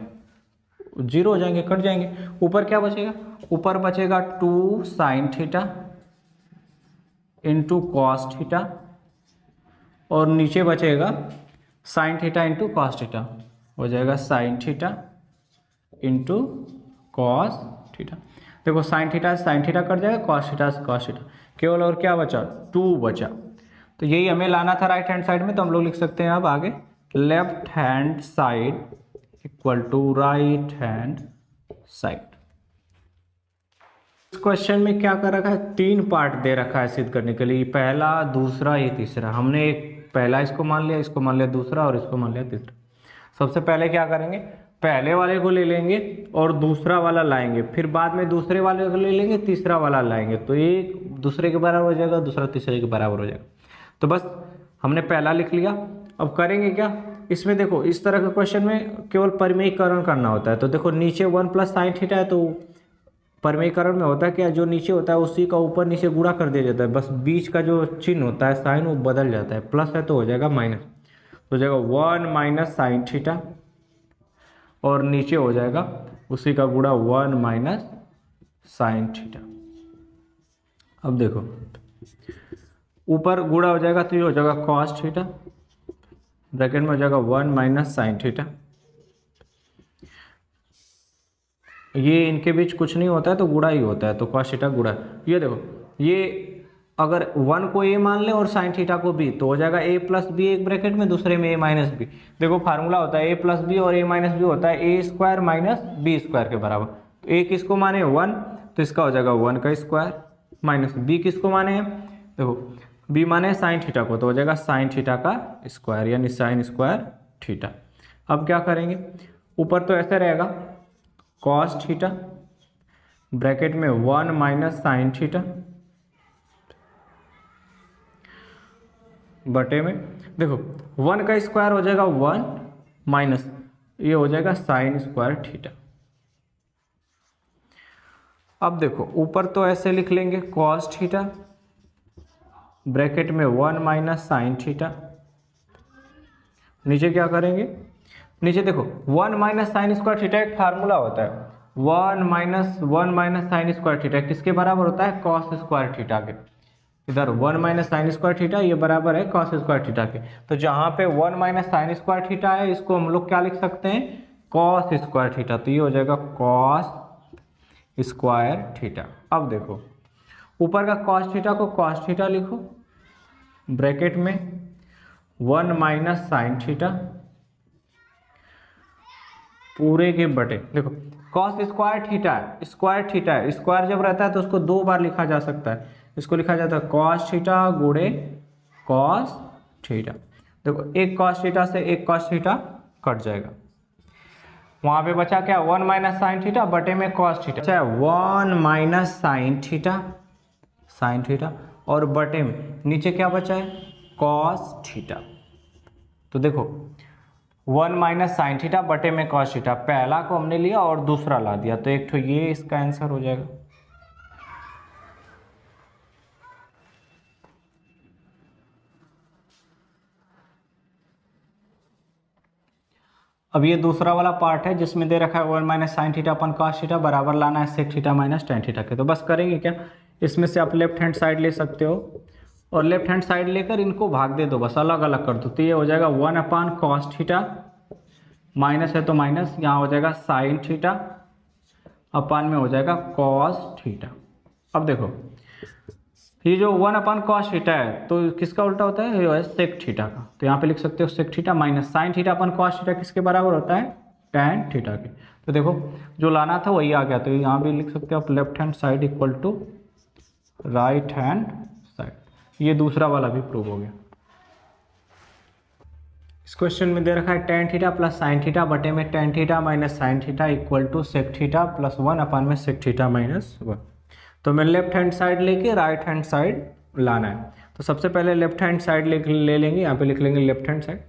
जीरो हो जाएंगे कट जाएंगे, ऊपर क्या बचेगा, ऊपर बचेगा 2 sine theta into cos theta और नीचे बचेगा sine theta into cos theta, हो जाएगा sine theta into cos theta. देखो साइन थीटा कट जाएगा, कॉस थीटा से कॉस थीटा, केवल और क्या बचा 2 बचा, तो यही हमें लाना था राइट हैंड साइड में, तो हम लोग लिख सकते हैं अब आगे left hand side equal to right hand side. इस क्वेश्चन में क्या कर रखा है 3 पार्ट दे रखा है सिद्ध करने के लिए, पहला दूसरा ये तीसरा, हमने एक पहला इसको मान लिया, इसको मान लिया दूसरा और इसको मान लिया तीसरा। सबसे पहले क्या करेंगे पहले वाले को ले लेंगे और दूसरा वाला लाएंगे, फिर बाद में दूसरे वाले को ले लेंगे तीसरा वाला लाएंगे, तो एक दूसरे के बराबर हो जाएगा दूसरा तीसरे के बराबर हो जाएगा। तो बस हमने पहला लिख लिया। अब करेंगे क्या, इसमें देखो इस तरह के क्वेश्चन में केवल परिमेयीकरण करना होता है, तो देखो नीचे 1 प्लस साइन थीटा है, तो परिमेयीकरण में होता है क्या, जो नीचे होता है उसी का ऊपर नीचे गुणा कर दिया जाता है, बस बीच का जो चिन्ह होता है साइन वो बदल जाता है, प्लस है तो हो जाएगा माइनस, तो हो जाएगा 1 माइनस साइन थीटा और नीचे हो जाएगा उसी का गुणा 1 माइनस साइन थीटा। अब देखो ऊपर गुणा हो जाएगा तो ये हो जाएगा कॉस थीटा, ब्रैकेट में हो जाएगा 1 माइनस साइन थीटा, ये इनके बीच कुछ नहीं होता है तो गुणा ही होता है, तो कॉस थीटा गुणा। ये देखो ये अगर 1 को a मान ले और साइन थीटा को b, तो हो जाएगा a प्लस बी एक ब्रैकेट में, दूसरे में a माइनस बी। देखो फार्मूला होता है a प्लस बी और a माइनस बी होता है a square minus b square के बराबर, तो a किसको माने 1 तो इसका हो जाएगा 1 का स्क्वायर माइनस b किसको माने हैं, देखो b माने साइन थीटा को, तो हो जाएगा साइन थीटा का स्क्वायर यानी साइन स्क्वायर थीटा। अब क्या करेंगे, ऊपर तो ऐसे रहेगा कॉस थीटा ब्रैकेट में 1 माइनस साइन थीटा बटे में, देखो 1 का स्क्वायर हो जाएगा 1 माइनस ये हो जाएगा साइन स्क्वायर थीटा। अब देखो ऊपर तो ऐसे लिख लेंगे कॉस थीटा ब्रैकेट में 1 माइनस साइन थीटा, नीचे क्या करेंगे, नीचे देखो 1 माइनस साइन स्क्वायर थीटा एक फार्मूला होता है, 1 माइनस साइन स्क्वायर थीटा किसके बराबर होता है कॉस स्क्वायर थीटा के, इधर 1 माइनस साइन स्क्वायर थीटा ये बराबर है कॉस स्क्वायर थीटा के, तो जहाँ पे 1 माइनस साइन स्क्वायर थीटा है इसको हम लोग क्या लिख सकते हैं कॉस स्क्वायर थीटा, तो ये हो जाएगा कॉस स्क्वायर थीटा। अब देखो ऊपर का कॉस थीटा को कॉस थीटा लिखो ब्रैकेट में 1 माइनस साइन थीटा पूरे के बटे, देखो कॉस स्क्वायर थीटा है, स्क्वायर जब रहता है तो उसको 2 बार लिखा जा सकता है, इसको लिखा जाता है कॉस थीटा गुणे कॉस थीटा, देखो एक कॉस थीटा से एक कॉस थीटा कट जाएगा। वहाँ पे बचा क्या, 1 माइनस साइन थीटा बटे में कॉस थीटा, अच्छा 1 माइनस साइन थीटा और बटे में नीचे क्या बचा है, कॉस थीटा। तो देखो 1 माइनस साइन थीटा बटे में कॉस थीटा, पहला को हमने लिया और दूसरा ला दिया, तो एक तो ये इसका आंसर हो जाएगा। अब ये दूसरा वाला पार्ट है जिसमें दे रखा है 1 minus sine theta upon cos theta बराबर लाना है sec theta minus tan theta के। तो बस करेंगे क्या, इसमें से आप लेफ्ट हैंड साइड ले सकते हो और लेफ्ट हैंड साइड लेकर इनको भाग दे दो, बस अलग अलग कर दो। तो ये हो जाएगा 1 अपान कॉस थीटा, माइनस है तो माइनस, यहाँ हो जाएगा साइन थीटा, अपान में हो जाएगा कॉस थीटा। अब देखो ये जो 1 अपान कॉस थीटा है तो किसका उल्टा होता है, ये है सेक थीटा का, तो यहाँ पे लिख सकते हो sec theta minus sine theta upon cos theta किसके बराबर होता है, टेन थीटा के। तो देखो जो लाना था वही आ गया, तो यहाँ भी लिख सकते हो आप left hand side equal to right hand side. ये दूसरा वाला भी प्रूव हो गया। इस क्वेश्चन में दे रखा है tan theta plus sine theta बटे में tan theta minus sine theta equal to sec theta plus 1 upon में सेक थीटा माइनस 1। तो मैं लेफ्ट हैंड साइड लेके राइट हैंड साइड लाना है, तो सबसे पहले लेफ्ट हैंड साइड ले लेंगे, यहाँ पे लिख लेंगे लेफ्ट हैंड साइड।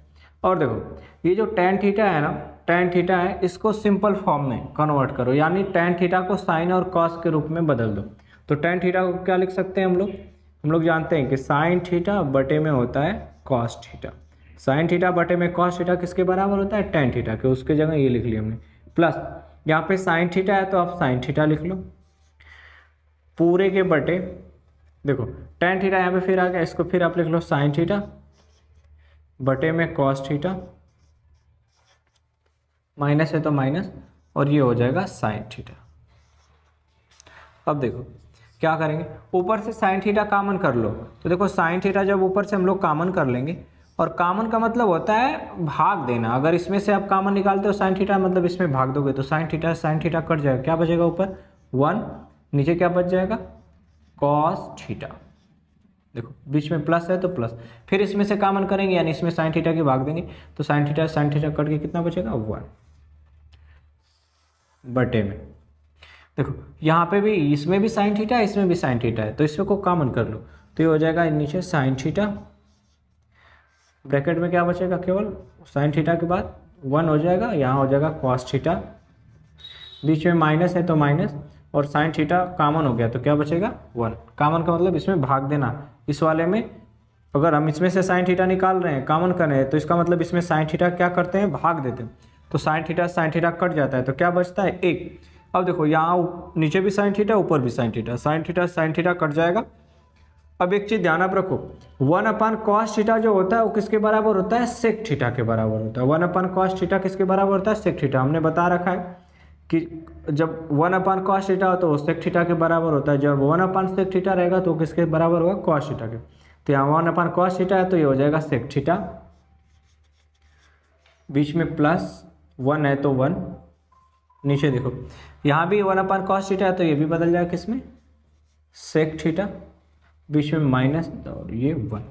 और देखो ये जो टेन थीटा है ना, टेन थीटा है, इसको सिंपल फॉर्म में कन्वर्ट करो, यानी टेन थीटा को साइन और कॉस के रूप में बदल दो। तो टेन थीटा को क्या लिख सकते हैं हम लोग जानते हैं कि साइन थीटा बटे में होता है कॉस थीटा, साइन थीटा बटे में कॉस थीटा किसके बराबर होता है, टेन थीटा के, उसके जगह ये लिख लिया हमने, प्लस यहाँ पे साइन थीटा है तो आप साइन थीटा लिख लो पूरे के बटे, देखो टेन थीटा यहाँ पे फिर आ गया, इसको फिर आप लिख लो साइन थीटा बटे में कॉस थीटा, माइनस है तो माइनस, और ये हो जाएगा साइन थीटा। अब देखो क्या करेंगे, ऊपर से साइन थीटा कॉमन कर लो, तो देखो साइन थीटा जब ऊपर से हम लोग कॉमन कर लेंगे, और कॉमन का मतलब होता है भाग देना, अगर इसमें से आप कॉमन निकालते हो साइन थीटा मतलब इसमें भाग दोगे, तो साइन थीटा कट जाएगा, क्या बचेगा ऊपर 1, नीचे क्या बच जाएगा कॉस थीटा, देखो बीच में प्लस है तो प्लस, फिर इसमें से कॉमन करेंगे यानी इसमें साइन थीटा की भाग देंगे, तो साइन थीटा कट के कितना बचेगा 1 बटे में, देखो यहाँ पे भी इसमें भी साइन थीटा है इसमें भी साइन थीटा है, तो इसमें को कॉमन कर लो, तो ये हो जाएगा नीचे साइन थीटा, ब्रैकेट में क्या बचेगा केवल साइन थीटा के बाद 1 हो जाएगा, यहाँ हो जाएगा कॉस थीटा, बीच में माइनस है तो माइनस, और साइन थीटा कॉमन हो गया तो क्या बचेगा 1, कॉमन का मतलब इसमें भाग देना, इस वाले में अगर हम इसमें से साइन थीटा निकाल रहे हैं कॉमन कर रहे हैं तो इसका मतलब इसमें साइन थीटा क्या करते हैं भाग देते हैं, तो साइन थीटा कट जाता है, तो क्या बचता है 1। अब देखो यहाँ नीचे भी साइन थीटा ऊपर भी साइन थीटा कट जाएगा। अब एक चीज़ ध्यान आप रखो, 1 अपान कॉस थीटा जो होता है वो किसके बराबर होता है, सेक थीटा के बराबर होता है। 1 अपान कॉस थीटा किसके बराबर होता है, सेक थीटा। हमने बता रखा है कि जब 1 अपान कॉस थीटा हो तो सेक थीटा के बराबर होता है, जब 1 अपान सेक थीटा रहेगा तो किसके बराबर होगा, कॉस थीटा के। तो यहाँ 1 अपान कॉस थीटा है तो ये हो जाएगा सेक थीटा, बीच में प्लस 1 है तो 1, नीचे देखो यहाँ भी 1 अपान कॉस थीटा है तो ये भी बदल जाएगा किसमें, सेक थीटा, बीच में माइनस और ये 1।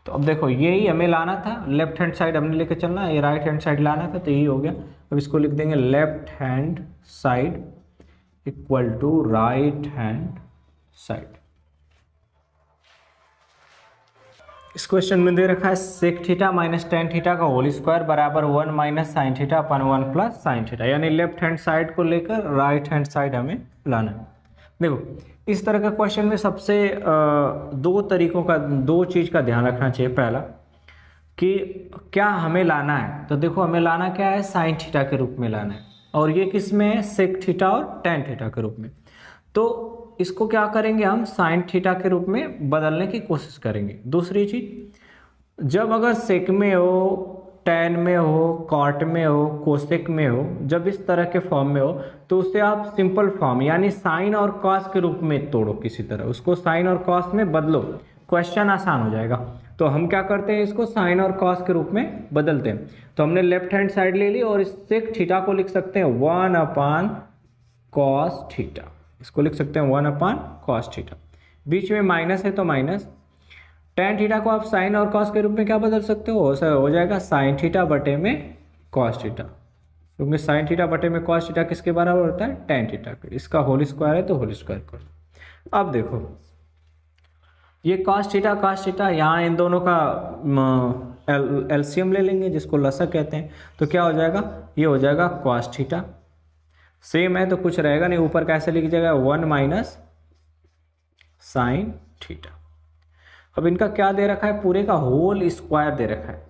तो अब देखो यही हमें लाना था, लेफ्ट हैंड साइड हमने लेके चलना, ये राइट हैंड साइड लाना था, तो यही हो गया। अब इसको लिख देंगे left hand side equal to right hand side. इस क्वेश्चन में दे रखा है sec theta minus tan theta का होल स्क्वायर बराबर 1 minus sine theta upon 1 plus sine theta, यानी लेफ्ट हैंड साइड को लेकर राइट हैंड साइड हमें लाना है। देखो इस तरह का क्वेश्चन में सबसे दो चीज़ का ध्यान रखना चाहिए। पहला कि क्या हमें लाना है, तो देखो हमें लाना क्या है, साइन थीटा के रूप में लाना है, और ये किस में है, सेक थीटा और टेन थीटा के रूप में। तो इसको क्या करेंगे हम साइन थीटा के रूप में बदलने की कोशिश करेंगे। दूसरी चीज, जब अगर सेक में हो, टेन में हो, कॉट में हो, कोसेक में हो, जब इस तरह के फॉर्म में हो तो उसे आप सिंपल फॉर्म यानी साइन और कॉस के रूप में तोड़ो, किसी तरह उसको साइन और कॉस में बदलो, क्वेश्चन आसान हो जाएगा। तो हम क्या करते हैं, इसको साइन और कॉस के रूप में बदलते हैं। तो हमने लेफ्ट हैंड साइड ले ली और इस सेक थीटा को लिख सकते हैं 1 अपान कॉस थीटा, इसको लिख सकते हैं 1 अपान कॉस थीटा, बीच में माइनस है तो माइनस, टेन थीटा को आप साइन और कॉस के रूप में क्या बदल सकते हो जाएगा साइन थीटा बटे में कॉस थीटा, क्योंकि साइन थीटा बटे में कॉस थीटा किसके बराबर होता है, टेन थीटा के। इसका होल स्क्वायर है तो होल स्क्वायर कर। अब देखो ये कॉस थीटा यहाँ इन दोनों का एलसीएम ले लेंगे जिसको लसक कहते हैं, तो क्या हो जाएगा, ये हो जाएगा कॉस थीटा। सेम है तो कुछ रहेगा नहीं, ऊपर कैसे लिख जाएगा 1 माइनस साइन थीटा। अब इनका क्या दे रखा है, पूरे का होल स्क्वायर दे रखा है।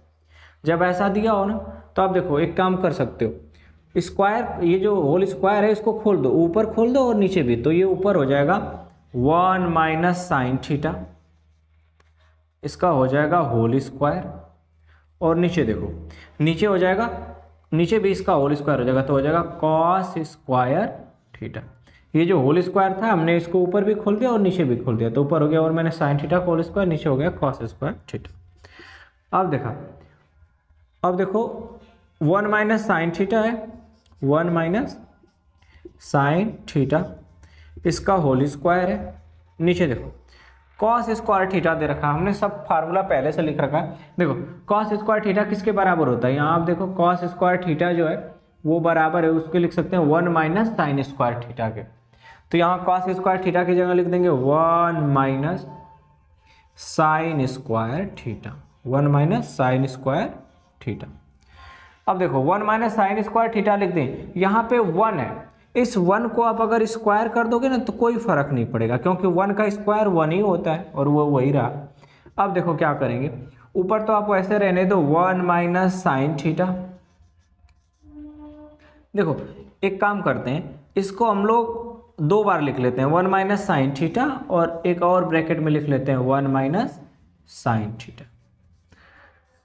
जब ऐसा दिया हो ना तो आप देखो एक काम कर सकते हो, स्क्वायर ये जो होल स्क्वायर है इसको खोल दो, ऊपर खोल दो और नीचे भी, तो ये ऊपर हो जाएगा 1 माइनस साइन थीटा, इसका हो जाएगा होल स्क्वायर। और नीचे देखो, नीचे हो जाएगा, नीचे भी इसका होल स्क्वायर हो जाएगा, तो हो जाएगा कॉस स्क्वायर थीटा। ये जो होल स्क्वायर था हमने इसको ऊपर भी खोल दिया और नीचे भी खोल दिया, तो ऊपर हो गया और मैंने साइन थीटा होल स्क्वायर, नीचे हो गया कॉस स्क्वायर थीटा। अब देखो 1 माइनस साइन थीटा है, 1 माइनस साइन थीटा, इसका होल स्क्वायर है। नीचे देखो कॉस स्क्वायर थीटा दे रखा है, हमने सब फार्मूला पहले से लिख रखा है। देखो कॉस स्क्वायर थीटा किसके बराबर होता है, यहाँ आप देखो कॉस स्क्वायर थीटा जो है वो बराबर है, उसके लिख सकते हैं 1 माइनस साइन स्क्वायर थीटा के। तो यहाँ कॉस स्क्वायर थीटा की जगह लिख देंगे 1 minus sign square theta, 1 minus sign square theta. अब देखो 1 माइनस साइन स्क्वायर थीटा लिख दें, यहाँ पे 1 है, इस 1 को आप अगर स्क्वायर कर दोगे ना तो कोई फर्क नहीं पड़ेगा, क्योंकि 1 का स्क्वायर 1 ही होता है और वो वही रहा। अब देखो क्या करेंगे, ऊपर तो आप ऐसे रहने दो 1 माइनस साइन थीटा। देखो एक काम करते हैं, इसको हम लोग दो बार लिख लेते हैं, 1 माइनस साइन थीटा, और एक और ब्रैकेट में लिख लेते हैं 1 माइनस साइन थीटा।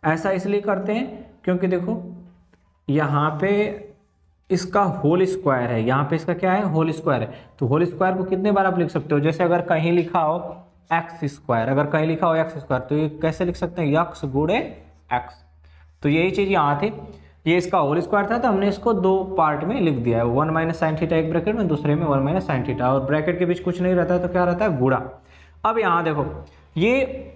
ऐसा इसलिए करते हैं क्योंकि देखो यहाँ पे इसका होल स्क्वायर है, यहाँ पे इसका क्या है, होल स्क्वायर है, तो होल स्क्वायर को कितने बार आप लिख सकते हो, जैसे अगर कहीं लिखा हो एक्स स्क्वायर, अगर कहीं लिखा हो एक्स स्क्वायर तो ये कैसे लिख सकते हैं, यक्स गुणे एक्स। तो यही चीज़ यहाँ थी, ये इसका होल स्क्वायर था तो हमने इसको दो पार्ट में लिख दिया है, 1 माइनस साइन थीटा एक ब्रैकेट में, दूसरे में 1 माइनस साइन थीटा, और ब्रैकेट के बीच कुछ नहीं रहता है तो क्या रहता है, गुणा। अब यहाँ देखो ये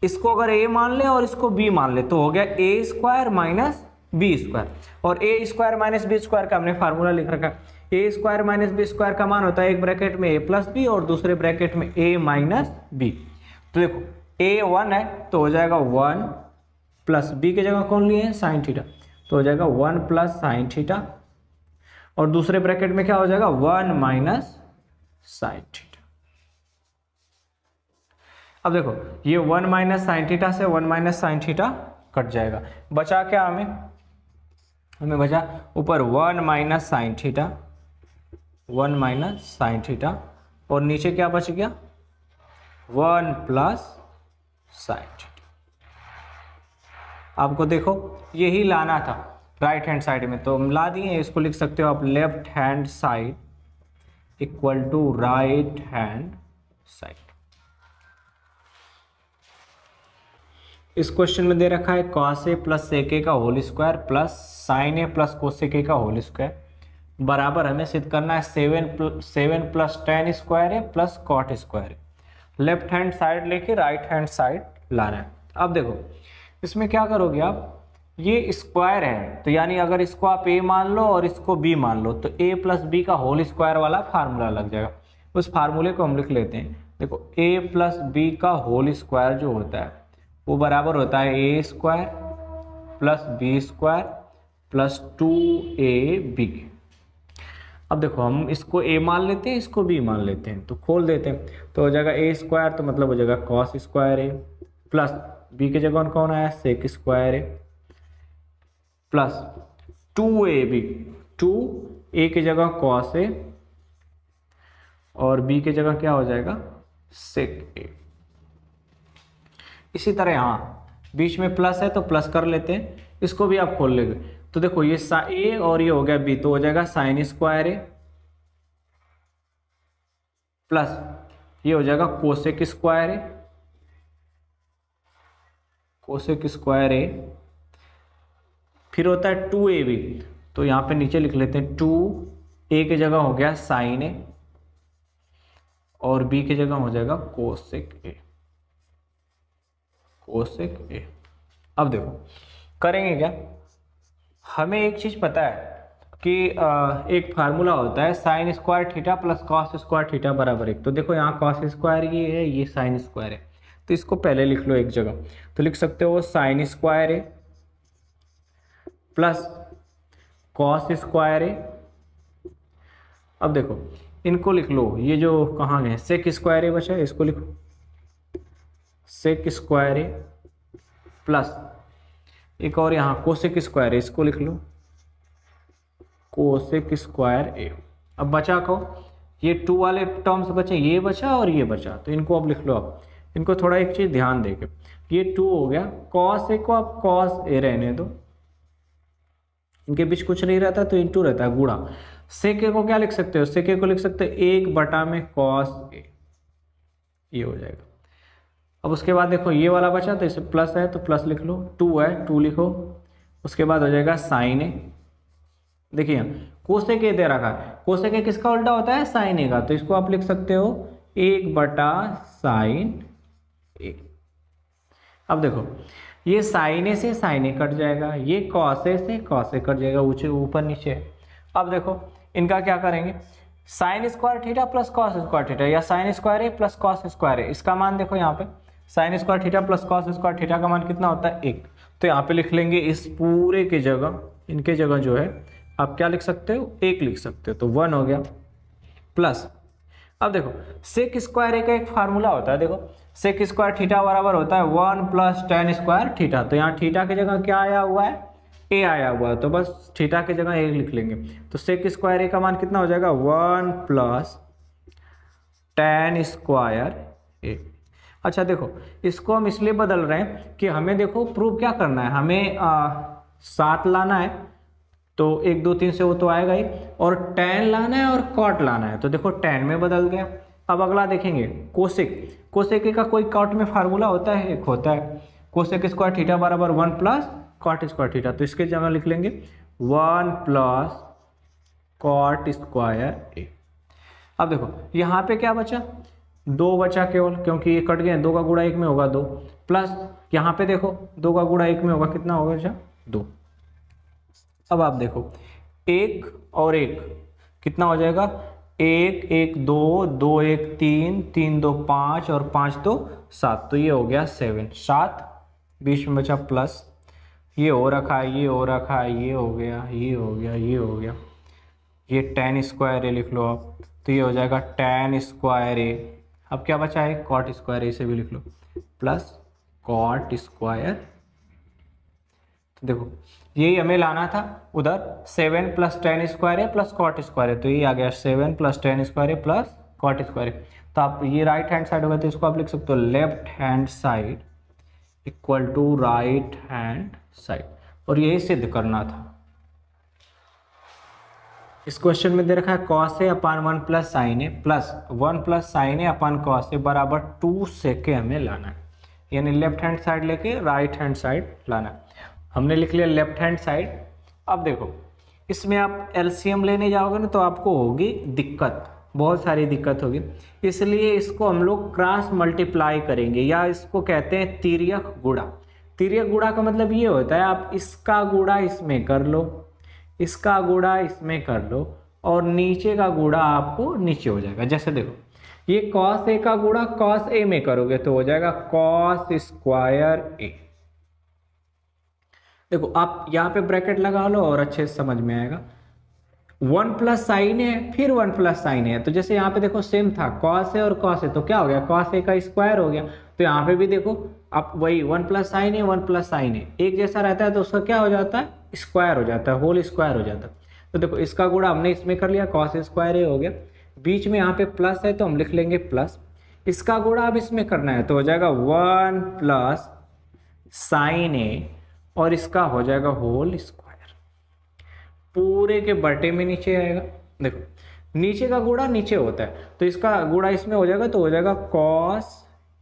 इसको अगर a मान ले और इसको b मान ले तो हो गया a square minus b square, और a square minus b square का हमने फार्मूला लिख रखा है। a square minus b square का मान होता है एक ब्रैकेट में a प्लस बी और दूसरे ब्रैकेट में a माइनस बी। तो देखो a 1 है तो हो जाएगा 1 प्लस b की जगह कौन लिए हैं, साइन थीटा, तो हो जाएगा 1 प्लस साइन थीटा, और दूसरे ब्रैकेट में क्या हो जाएगा 1 माइनस साइन थीटा। अब देखो ये 1 माइनस साइन थीटा से 1 माइनस साइन थीटा कट जाएगा, बचा क्या हमें बचा ऊपर 1 minus sine theta, 1 minus sine theta, और नीचे क्या बच गया 1 प्लस साइन थीटा। आपको देखो यही लाना था राइट हैंड साइड में, तो हम ला दिए, इसको लिख सकते हो आप left hand side equal to right hand side. इस क्वेश्चन में दे रखा है cos a plus sec a का whole square plus sin a plus cosec a का होल स्क्वायर बराबर हमें सिद्ध करना है 7 प्लस tan स्क्वायर है प्लस cot स्क्वायर है। लेफ्ट हैंड साइड लेके राइट हैंड साइड लाना है। अब देखो इसमें क्या करोगे आप, ये स्क्वायर है तो यानी अगर इसको आप a मान लो और इसको b मान लो तो a प्लस b का होल स्क्वायर वाला फार्मूला लग जाएगा। उस फार्मूले को हम लिख लेते हैं। देखो a प्लस b का होल स्क्वायर जो होता है वो बराबर होता है a square plus b square plus 2ab। अब देखो हम इसको a मान लेते हैं, इसको b मान लेते हैं, तो खोल देते हैं, तो हो जाएगा ए स्क्वायर, तो मतलब हो जाएगा कॉस स्क्वायर ए, प्लस b की जगह कौन आया सेक स्क्वायर ए, प्लस 2ab, 2a की जगह कॉस ए और b की जगह क्या हो जाएगा सेक ए। इसी तरह यहाँ बीच में प्लस है तो प्लस कर लेते हैं, इसको भी आप खोल लेंगे, तो देखो ये ए और ये हो गया बी, तो हो जाएगा साइन स्क्वायर ए प्लस ये हो जाएगा कोसेक स्क्वायर ए, कोसेक स्क्वायर ए, फिर होता है 2ab, तो यहाँ पे नीचे लिख लेते हैं 2a की जगह हो गया साइन ए और b की जगह हो जाएगा कोसेक ए, कोसेक ए। अब देखो करेंगे क्या, हमें एक चीज पता है कि एक फार्मूला होता है sign square theta plus cos square theta बराबर 1। तो देखो यहाँ कॉस स्क्वायर ये है, ये साइन स्क्वायर है, तो इसको पहले लिख लो एक जगह। तो लिख सकते हो साइन स्क्वायर है प्लस कॉस स्क्वायर है। अब देखो इनको लिख लो, ये जो कहाँ गए, सेक स्क्वायर है बचा है, इसको लिखो सेक स्क्वायर है प्लस एक और यहाँ कोसेक स्क्वायर है, इसको लिख लो कोसेक स्क्वायर ए। अब बचा को ये 2 वाले टर्म्स बचे, ये बचा और ये बचा, तो इनको अब लिख लो। अब इनको थोड़ा एक चीज़ ध्यान देके, ये 2 हो गया, कॉस ए को आप कॉस ए रहने दो, इनके बीच कुछ नहीं रहता तो इंटू रहता है गुणा। सेक ए को क्या लिख सकते हो, सेक ए को लिख सकते हो 1/में कॉस ए, ये हो जाएगा। अब उसके बाद देखो ये वाला बचा, तो इसे प्लस है तो प्लस लिख लो, 2 है 2 लिखो, उसके बाद हो जाएगा साइन ए। देखिए कोसेक ए दे रखा है, कोसेक ए किसका उल्टा होता है, साइन ए का, तो इसको आप लिख सकते हो 1/साइन ए। अब देखो ये साइन ए से साइन ए कट जाएगा, ये कॉस ए से कॉस ए कट जाएगा, ऊपर नीचे। अब देखो इनका क्या करेंगे, sign square theta plus cos square theta या साइन स्क्वायर ए प्लस कॉस स्क्वायर ए, इसका मान देखो यहाँ पे sign square theta plus cos square theta का मान कितना होता है 1। तो यहाँ पे लिख लेंगे इस पूरे के जगह, इनके जगह जो है आप क्या लिख सकते हो 1 लिख सकते हो, तो 1 हो गया प्लस। अब देखो सेक स्क्वायर ए का एक फार्मूला होता है, देखो सेक स्क्वायर थीटा बराबर होता है 1 + tan स्क्वायर थीटा। तो यहाँ थीटा की जगह क्या आया हुआ है, ए आया हुआ है, तो बस थीटा की जगह ए लिख लेंगे। तो सेक स्क्वायर ए का मान कितना हो जाएगा 1 + tan स्क्वायर ए। अच्छा देखो इसको हम इसलिए बदल रहे हैं कि हमें देखो प्रूव क्या करना है, हमें 7 लाना है, तो 1 2 3 से वो तो आएगा ही, और tan लाना है और cot लाना है, तो देखो tan में बदल गया। अब अगला देखेंगे कोसेक, कोसेक का कोई कॉट में फार्मूला होता है, एक होता है कोसेक स्क्वायर थीटा बराबर 1 + कॉट स्क्वायर थीटा, तो इसके जगह लिख लेंगे 1 + कॉट स्क्वायर ए। अब देखो यहाँ पे क्या बचा, 2 बचा केवल, क्योंकि ये कट गए, 2 का गुणा 1 में होगा 2, प्लस यहाँ पे देखो 2 का गुणा 1 में होगा कितना होगा बचा 2। अब आप देखो 1 और 1 कितना हो जाएगा, 1 1 2 2 1 3 3 2 5 और 5 2 7, तो ये हो गया 7 7, बीच में बचा प्लस, ये हो रखा है, ये हो रखा है, ये हो गया, ये हो गया, ये हो गया, ये tan स्क्वायर ए लिख लो आप, तो ये हो जाएगा tan स्क्वायर ए। अब क्या बचा है कॉट स्क्वायर ए, से भी लिख लो प्लस कॉट स्क्वायर। तो देखो यही हमें लाना था उधर, 7 + tan स्क्वायर ए प्लस कॉट स्क्वायर है, तो ये आ गया 7 + tan स्क्वायर ए प्लस कॉट स्क्वायर है। तो आप ये राइट हैंड साइड होगा, तो इसको आप लिख सकते हो left hand side equal to right hand side, और यही सिद्ध करना था। इस क्वेश्चन में दे रखा है cos a / 1 + sin a plus 1 + sin a / cos a बराबर 2 sec a हमें लाना है, यानी लेफ्ट हैंड साइड लेके राइट हैंड साइड लाना है। हमने लिख लिया लेफ्ट हैंड साइड। अब देखो इसमें आप एलसीएम लेने जाओगे ना तो आपको होगी दिक्कत, बहुत सारी दिक्कत होगी, इसलिए इसको हम लोग क्रॉस मल्टीप्लाई करेंगे, या इसको कहते हैं तिर्यक गुणा। तिर्यक गुणा का मतलब ये होता है आप इसका गुणा इसमें कर लो, इसका गुणा इसमें कर लो, और नीचे का गुणा आपको नीचे हो जाएगा। जैसे देखो ये cos a का गुणा cos a में करोगे तो हो जाएगा cos स्क्वायर a। देखो आप यहाँ पे ब्रैकेट लगा लो और अच्छे से समझ में आएगा। 1 + sin a फिर 1 + sin a, तो जैसे यहाँ पे देखो सेम था cos a और cos a, तो क्या हो गया cos a का स्क्वायर हो गया, तो यहाँ पे भी देखो आप वही 1 + sin a 1 + sin a एक जैसा रहता है, तो उसका क्या हो जाता है स्क्वायर हो जाता है, होल स्क्वायर हो जाता है। तो देखो इसका गुणा हमने इसमें कर लिया, cos स्क्वायर a हो गया, बीच में यहाँ पे प्लस है तो हम लिख लेंगे प्लस, इसका गुणा अब इसमें करना है तो हो जाएगा 1 + sin a, और इसका हो जाएगा होल स्क्वायर, पूरे के बटे में नीचे आएगा। देखो नीचे का गुणा नीचे होता है, तो इसका गुणा इसमें हो जाएगा, तो हो जाएगा cos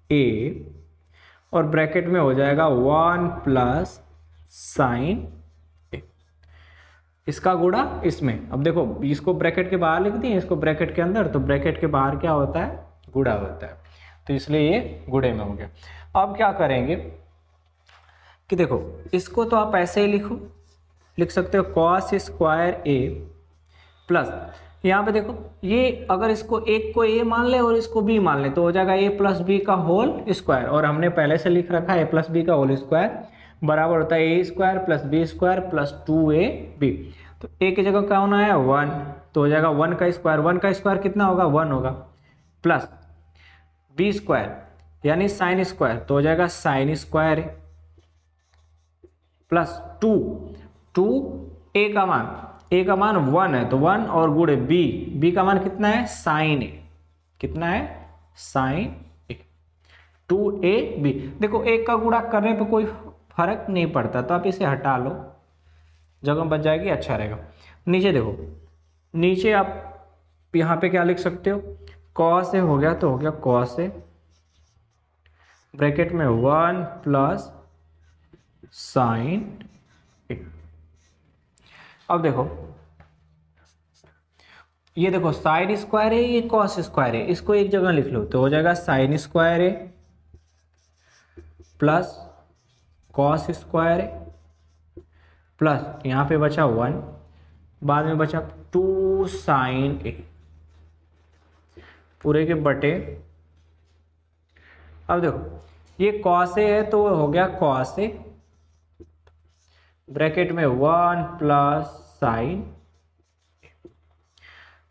a, और ब्रैकेट में हो जाएगा 1 + sin a, इसका गुणा इसमें। अब देखो इसको ब्रैकेट के बाहर लिख दिए, इसको ब्रैकेट के अंदर, तो ब्रैकेट के बाहर क्या होता है गुणा होता है, तो इसलिए ये गुणे में हो गया। अब क्या करेंगे कि देखो इसको तो आप ऐसे ही लिखो, लिख सकते हो कॉस स्क्वायर ए प्लस, यहाँ पे देखो ये अगर इसको एक को ए मान ले और इसको बी मान ले तो हो जाएगा ए प्लस बी का होल स्क्वायर, और हमने पहले से लिख रखा है ए प्लस बी का होल स्क्वायर बराबर होता है a square plus b square plus 2ab। तो ए की जगह क्या होना है 1, तो हो जाएगा 1 का स्क्वायर, 1 का स्क्वायर कितना होगा 1 होगा, प्लस बी स्क्वायर यानी साइन स्क्वायर तो हो जाएगा साइन स्क्वायर प्लस 2 ए का मान 1 है तो 1 और गुणे बी का मान कितना है साइन ए, कितना है साइन ए 2ab। देखो एक का गुणा करने पे कोई फर्क नहीं पड़ता तो आप इसे हटा लो, जगह बच जाएगी, अच्छा रहेगा। नीचे देखो, नीचे आप यहाँ पे क्या लिख सकते हो, कॉस ए हो गया तो हो गया कॉस ए ब्रैकेट में 1 प्लस साइन ए। अब देखो ये देखो साइन स्क्वायर है ये कॉस स्क्वायर है, इसको एक जगह लिख लो तो हो जाएगा साइन स्क्वायर है प्लस कॉस स्क्वायर है प्लस यहाँ पे बचा 1, बाद में बचा 2 साइन ए पूरे के बटे। अब देखो ये कॉस ए है तो हो गया कॉस ए ब्रैकेट में 1 प्लस साइन।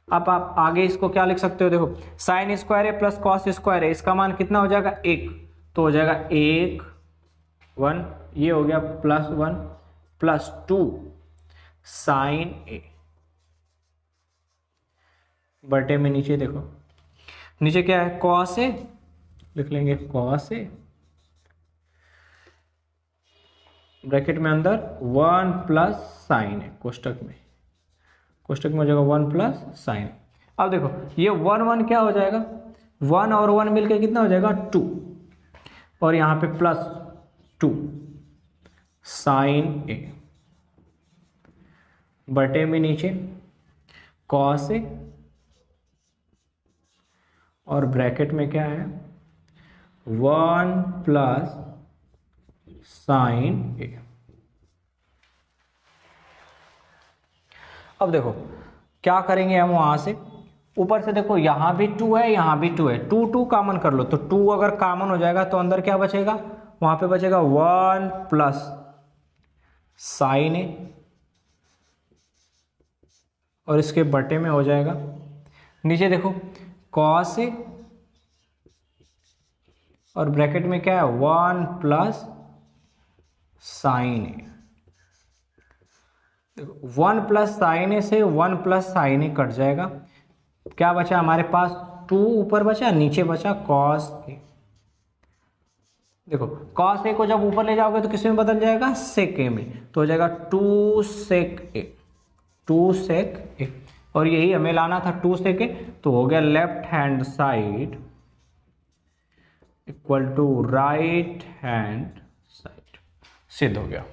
अब आप आगे इसको क्या लिख सकते हो, देखो साइन स्क्वायर है प्लस कॉस स्क्वायर है, इसका मान कितना हो जाएगा 1, तो हो जाएगा 1 ये हो गया प्लस 1 प्लस 2 साइन ए बटे में नीचे देखो नीचे क्या है कॉस ए, लिख लेंगे कॉस ए ब्रैकेट में अंदर 1 प्लस साइन है, कोष्टक में हो जाएगा 1 प्लस साइन। अब देखो ये 1 क्या हो जाएगा 1 और 1 मिलके कितना हो जाएगा 2 और यहाँ पे प्लस 2 साइन ए बटे में नीचे कॉस ए और ब्रैकेट में क्या है 1 प्लस साइन ए। अब देखो क्या करेंगे हम वहां से, ऊपर से देखो यहां भी 2 है यहां भी 2 है, 2 कॉमन कर लो तो 2 अगर कॉमन हो जाएगा तो अंदर क्या बचेगा, वहां पे बचेगा 1 प्लस साइन ए और इसके बटे में हो जाएगा नीचे देखो कॉस ए और ब्रैकेट में क्या है 1 प्लस साइन ए। देखो 1 प्लस साइन ए से 1 प्लस साइन ए कट जाएगा, क्या बचा हमारे पास 2 ऊपर बचा नीचे बचा कॉस ए। देखो कॉस ए को जब ऊपर ले जाओगे तो किस में बदल जाएगा सेक ए में, तो हो जाएगा 2 सेक ए और यही हमें लाना था 2 सेक ए, तो हो गया left hand side equal to right hand side, सिद्ध हो गया।